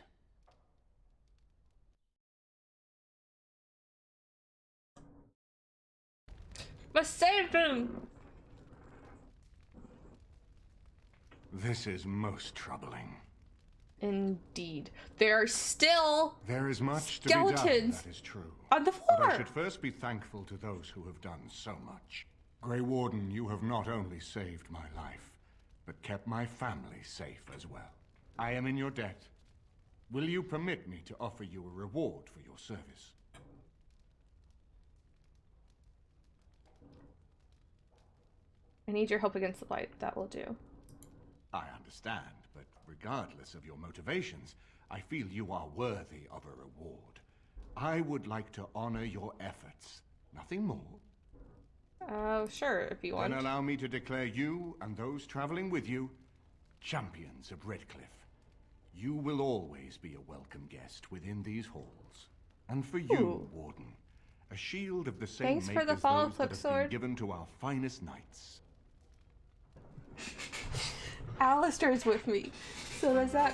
But save him!
This is most troubling.
Indeed. There are still
There is much
skeletons
to be done, that is true.
On the floor!
But I should first be thankful to those who have done so much. Grey Warden, you have not only saved my life, but kept my family safe as well. I am in your debt. Will you permit me to offer you a reward for your service?
I need your help against the Blight. That will do.
I understand, but regardless of your motivations, I feel you are worthy of a reward. I would like to honor your efforts. Nothing more.
Oh, sure, if you want.
Then allow me to declare you and those traveling with you champions of Redcliffe. You will always be a welcome guest within these halls. And for you, Warden, a shield of the same
Thanks
make
for the
as
follow
those
flip
that have been
sword.
given to our finest knights.
Alistair's with me. So does that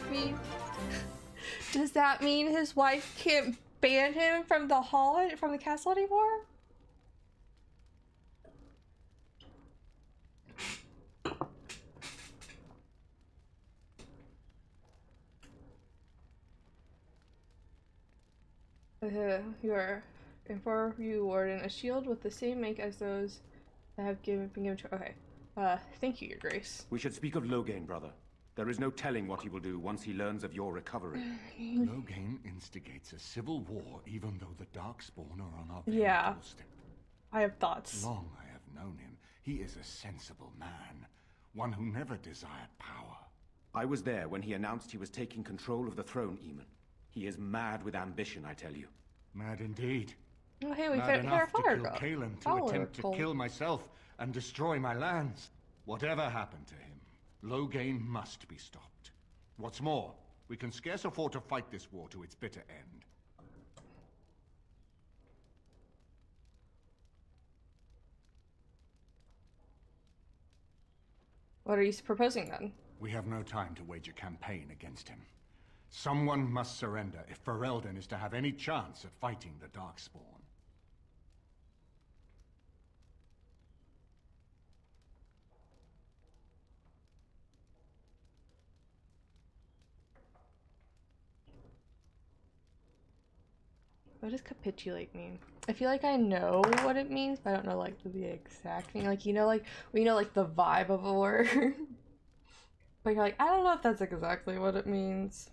mean his wife can't ban him from the hall, from the castle anymore? For you, Warden, a shield with the same make as those that have been given to. Okay. Thank you, Your Grace.
We should speak of Loghain, brother. There is no telling what he will do once he learns of your recovery.
Loghain instigates a civil war even though the Darkspawn are on our very
Yeah.
doorstep.
I have thoughts.
Long I have known him. He is a sensible man. One who never desired power.
I was there when he announced he was taking control of the throne, Eamon. He is mad with ambition, I tell you.
Mad indeed.
Oh, hey, we
Mad
hit our
enough to
fire
kill
girl.
Kaelan, to
Follower
attempt to
goal.
kill myself and destroy my lands. Whatever happened to him, Loghain must be stopped. What's more, we can scarce afford to fight this war to its bitter end.
What are you proposing then?
We have no time to wage a campaign against him. Someone must surrender if Ferelden is to have any chance at fighting the Darkspawn.
What does capitulate mean? I feel like I know what it means, but I don't know like the exact meaning. Like, you know, like we know like the vibe of a word. But you're like, I don't know if that's exactly what it means.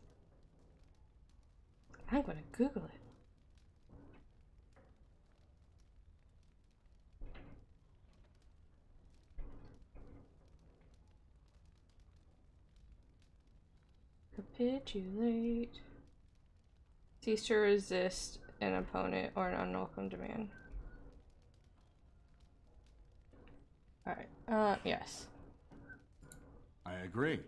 I'm gonna Google it. Capitulate. Cease to resist an opponent or an unwelcome demand. Alright, yes.
I agree.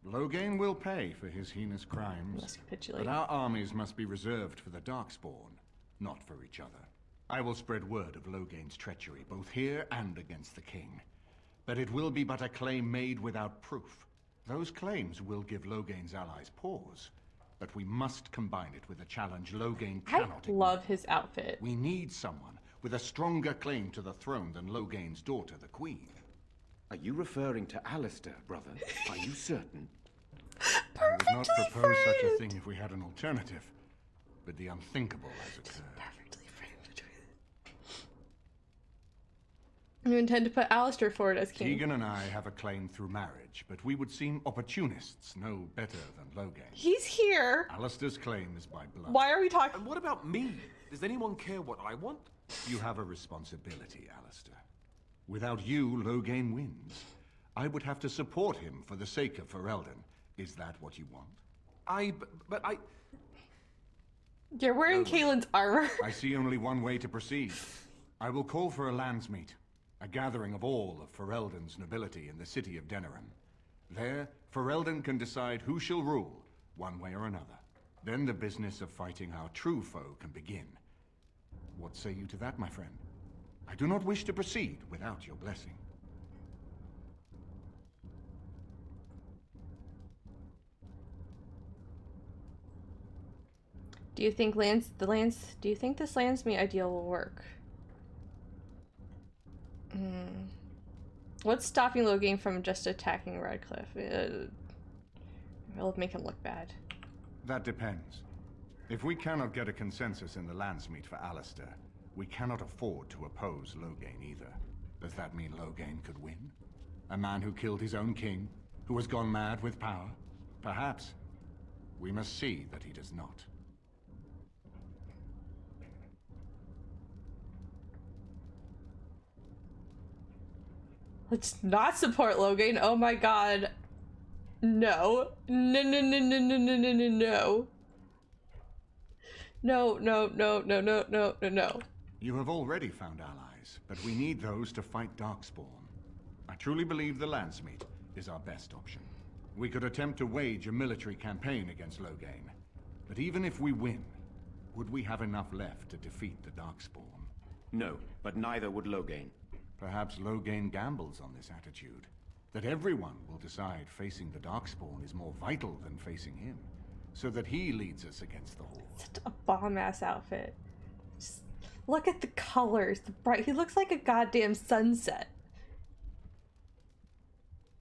Loghain will pay for his heinous crimes.
Must capitulate.
But our armies must be reserved for the Darkspawn, not for each other. I will spread word of Loghain's treachery, both here and against the king. But it will be but a claim made without proof. Those claims will give Loghain's allies pause. But we must combine it with a challenge Loghain cannot
I love his outfit.
We need someone with a stronger claim to the throne than Loghain's daughter, the Queen.
Are you referring to Alistair, brother? Are you certain?
I would not propose such a thing if we had an alternative. But the unthinkable has occurred.
Perfectly framed between it. You intend to put Alistair forward as king.
Tegan and I have a claim through marriage, but we would seem opportunists no better than Loghain.
He's here.
Alistair's claim is by blood.
Why are we talking?
And what about me? Does anyone care what I want?
You have a responsibility, Alistair. Without you, Loghain wins. I would have to support him for the sake of Ferelden. Is that what you want?
But I...
You're wearing Kaelin's armor.
I see only one way to proceed. I will call for a landsmeet, a gathering of all of Ferelden's nobility in the city of Denerim. There, Ferelden can decide who shall rule, one way or another. Then the business of fighting our true foe can begin. What say you to that, my friend? I do not wish to proceed without your blessing.
Do you think do you think this landsmeet ideal will work? What's stopping Loghain from just attacking Redcliffe? It'll make him look bad.
That depends. If we cannot get a consensus in the landsmeet for Alistair, we cannot afford to oppose Loghain either. Does that mean Loghain could win? A man who killed his own king, who has gone mad with power? Perhaps. We must see that he does not.
Let's not support Loghain. Oh my god. No. No, no, no, no, no, no, no, no, no. No, no, no, no, no, no, no, no.
You have already found allies, but we need those to fight Darkspawn. I truly believe the Landsmeet is our best option. We could attempt to wage a military campaign against Loghain, but even if we win, would we have enough left to defeat the Darkspawn?
No, but neither would Loghain.
Perhaps Loghain gambles on this attitude, that everyone will decide facing the Darkspawn is more vital than facing him, so that he leads us against the Horde.
Such a bomb-ass outfit. Just look at the colors, the bright. He looks like a goddamn sunset.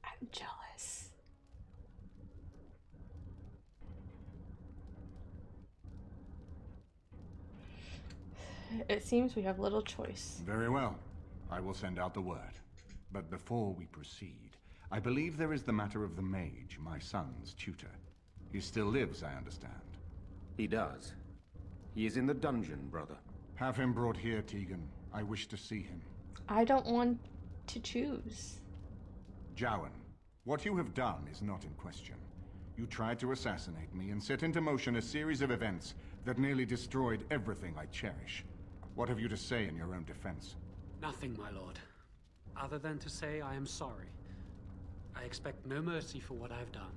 I'm jealous. It seems we have little choice.
Very well. I will send out the word. But before we proceed, I believe there is the matter of the mage, my son's tutor. He still lives, I understand.
He does. He is in the dungeon, brother.
Have him brought here, Tegan. I wish to see him.
I don't want to choose.
Jowan, what you have done is not in question. You tried to assassinate me and set into motion a series of events that nearly destroyed everything I cherish. What have you to say in your own defense?
Nothing, my lord. Other than to say I am sorry. I expect no mercy for what I've done.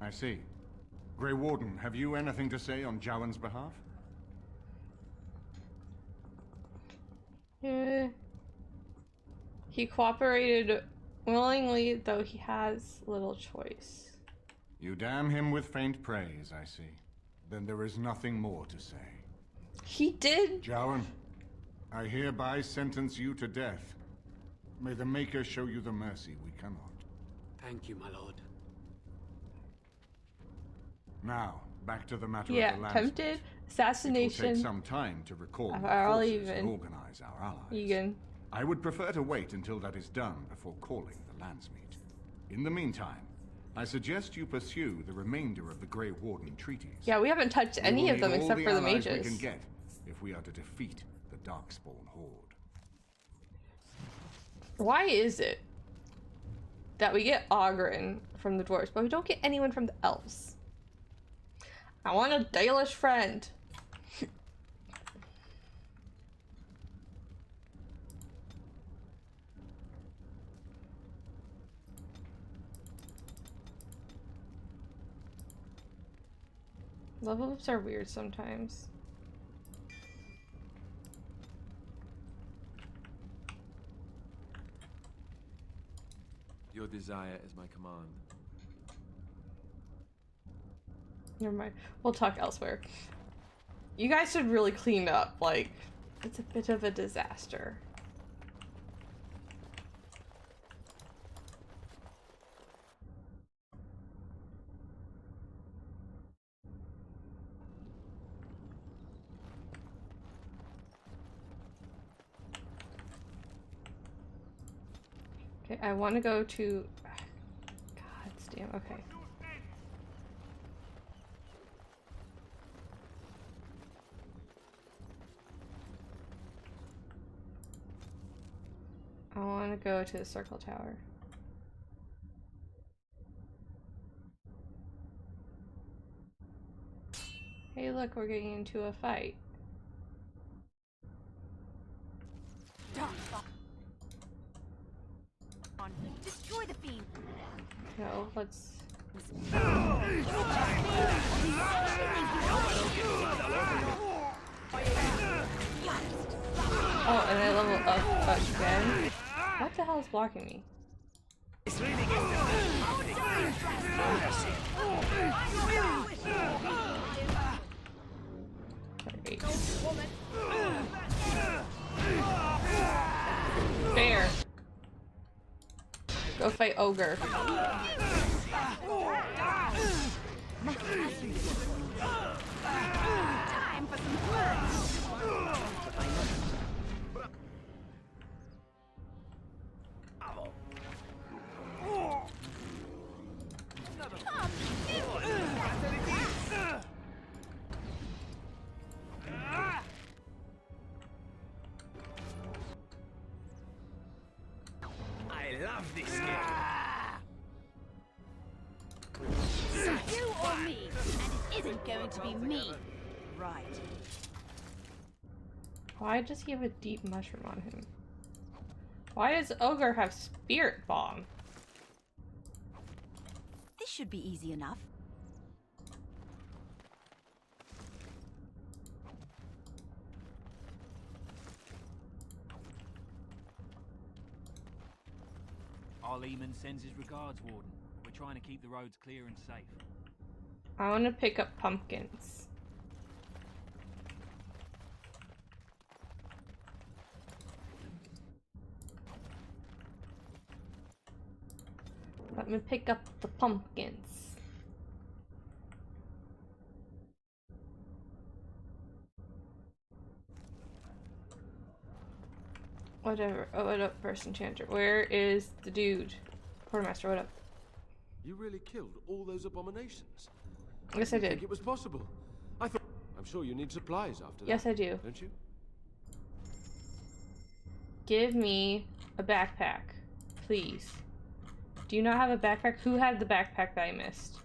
I see. Grey Warden, have you anything to say on Jowan's behalf?
He cooperated willingly, though he has little choice.
You damn him with faint praise, I see. Then there is nothing more to say.
He did.
Jowan, I hereby sentence you to death. May the Maker show you the mercy we cannot.
Thank you, my lord.
Now, back to the matter
Yeah,
of the
attempted assassination.
It will take some time to recall
of
our
Earl
forces and
Even.
organize our allies.
Egan.
I would prefer to wait until that is done before calling the Landsmeet. In the meantime, I suggest you pursue the remainder of the Grey Warden treaties.
Yeah, we haven't touched
We
any
will
of them
need all
except for the
allies
mages.
we can get if we are to defeat the Darkspawn Horde.
Why is it that we get Oghren from the dwarves, but we don't get anyone from the elves? I want a Dalish friend. Level ups are weird sometimes.
Your desire is my command.
Never mind. We'll talk elsewhere. You guys should really clean up. Like, it's a bit of a disaster. Okay, I want to go to... God damn, okay. I want to go to the circle tower. Hey look, we're getting into a fight.
Destroy the fiend.
No, let's... Oh, and I level up again? What the hell is blocking me? Fair. Go fight Ogre.
Time for some blood.
love this
So you or me? And it isn't going to be me. Right.
Why does he have a deep mushroom on him? Why does Ogre have Spirit Bomb?
This should be easy enough.
Our Lehman sends his regards, Warden. We're trying to keep the roads clear and safe.
I want to pick up pumpkins. Let me pick up the pumpkins. Whatever. Oh, what up, First Enchanter? Where is the dude? Quartermaster, what up?
You really killed all those abominations?
Yes, I
didn't
did.
think it was possible. I thought... I'm sure you need supplies after that.
Yes, I do.
Don't you?
Give me a backpack, please. Do you not have a backpack? Who had the backpack that I missed?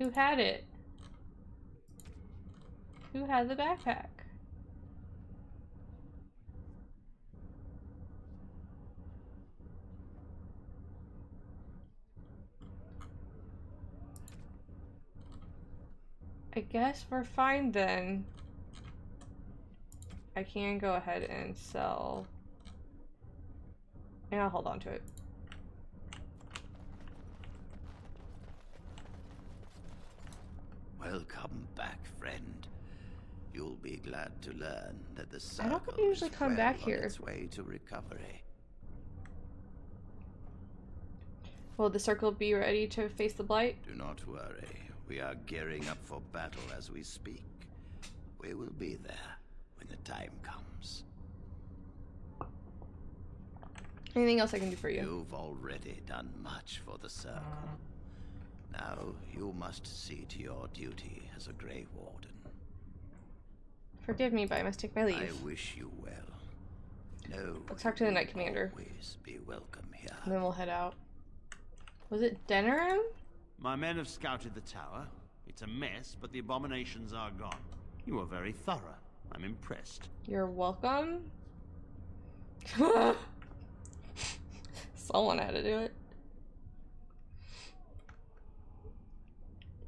Who had it? Who had the backpack? I guess we're fine then. I can go ahead and sell. And I'll hold on to it.
Welcome back, friend. You'll be glad to learn that the
I don't
circle
usually
is
come
well
back
on
here.
its way to recovery.
Will the circle be ready to face the blight?
Do not worry. We are gearing up for battle as we speak. We will be there when the time comes.
Anything else I can do for you?
You've already done much for the circle. Now you must see to your duty as a Grey Warden.
Forgive me, but I must take my leave.
I wish you well. No.
Let's talk to the Knight Commander.
Always be welcome here.
And then we'll head out. Was it Denerim?
My men have scouted the tower. It's a mess, but the abominations are gone. You were very thorough. I'm impressed.
You're welcome. Someone had to do it.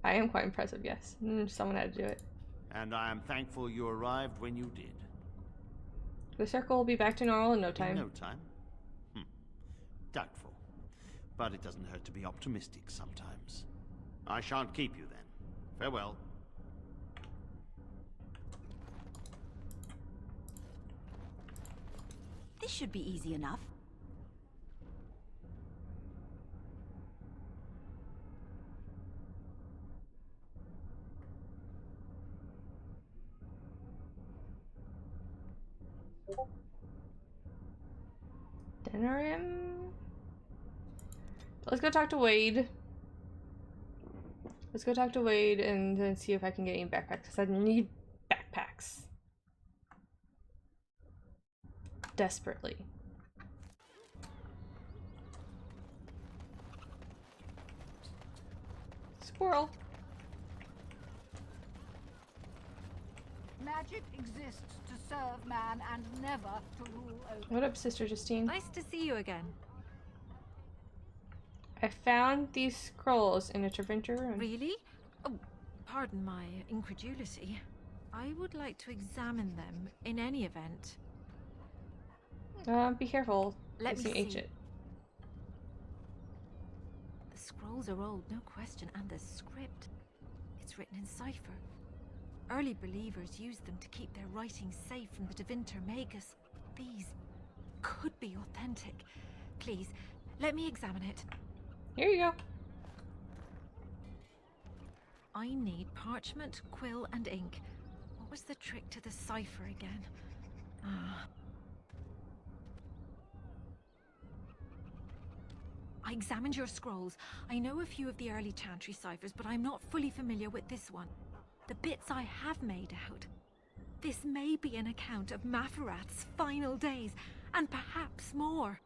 I am quite impressive, yes. Someone had to do it.
And I am thankful you arrived when you did.
The circle will be back to normal in no time.
In no time? Doubtful. But it doesn't hurt to be optimistic sometimes. I shan't keep you then. Farewell.
This should be easy enough.
Denerim? Let's go talk to Wade. Let's go talk to Wade and then see if I can get any backpacks, because I need backpacks. Desperately. Squirrel.
Magic exists to serve man and never to rule over.
What up, Sister Justine?
Nice to see you again.
I found these scrolls in a Tevinter room.
Really? Oh, pardon my incredulity. I would like to examine them in any event.
Be careful.
Let me
H
see.
it.
The scrolls are old, no question, and the script. It's written in cipher. Early believers used them to keep their writings safe from the Tevinter Magus. These could be authentic. Please, let me examine it.
Here you go.
I need parchment, quill, and ink. What was the trick to the cipher again? Ah. I examined your scrolls. I know a few of the early Chantry ciphers, but I'm not fully familiar with this one. The bits I have made out. This may be an account of Maferath's final days, and perhaps more.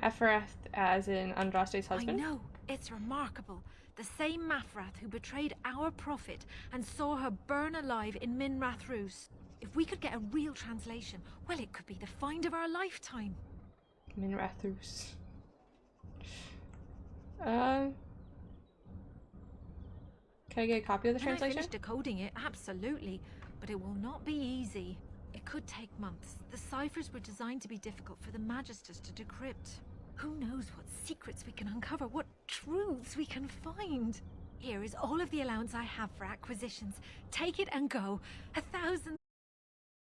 Maferath, as in Andraste's husband?
I know. It's remarkable. The same Maferath who betrayed our prophet and saw her burn alive in Minrath Rus. If we could get a real translation, well, it could be the find of our lifetime.
Minrath Rus. Can I get a copy of the
When I
translation?
finish decoding it, absolutely. But it will not be easy. It could take months. The ciphers were designed to be difficult for the Magisters to decrypt. Who knows what secrets we can uncover, what truths we can find. Here is all of the allowance I have for acquisitions. Take it and go. 1,000...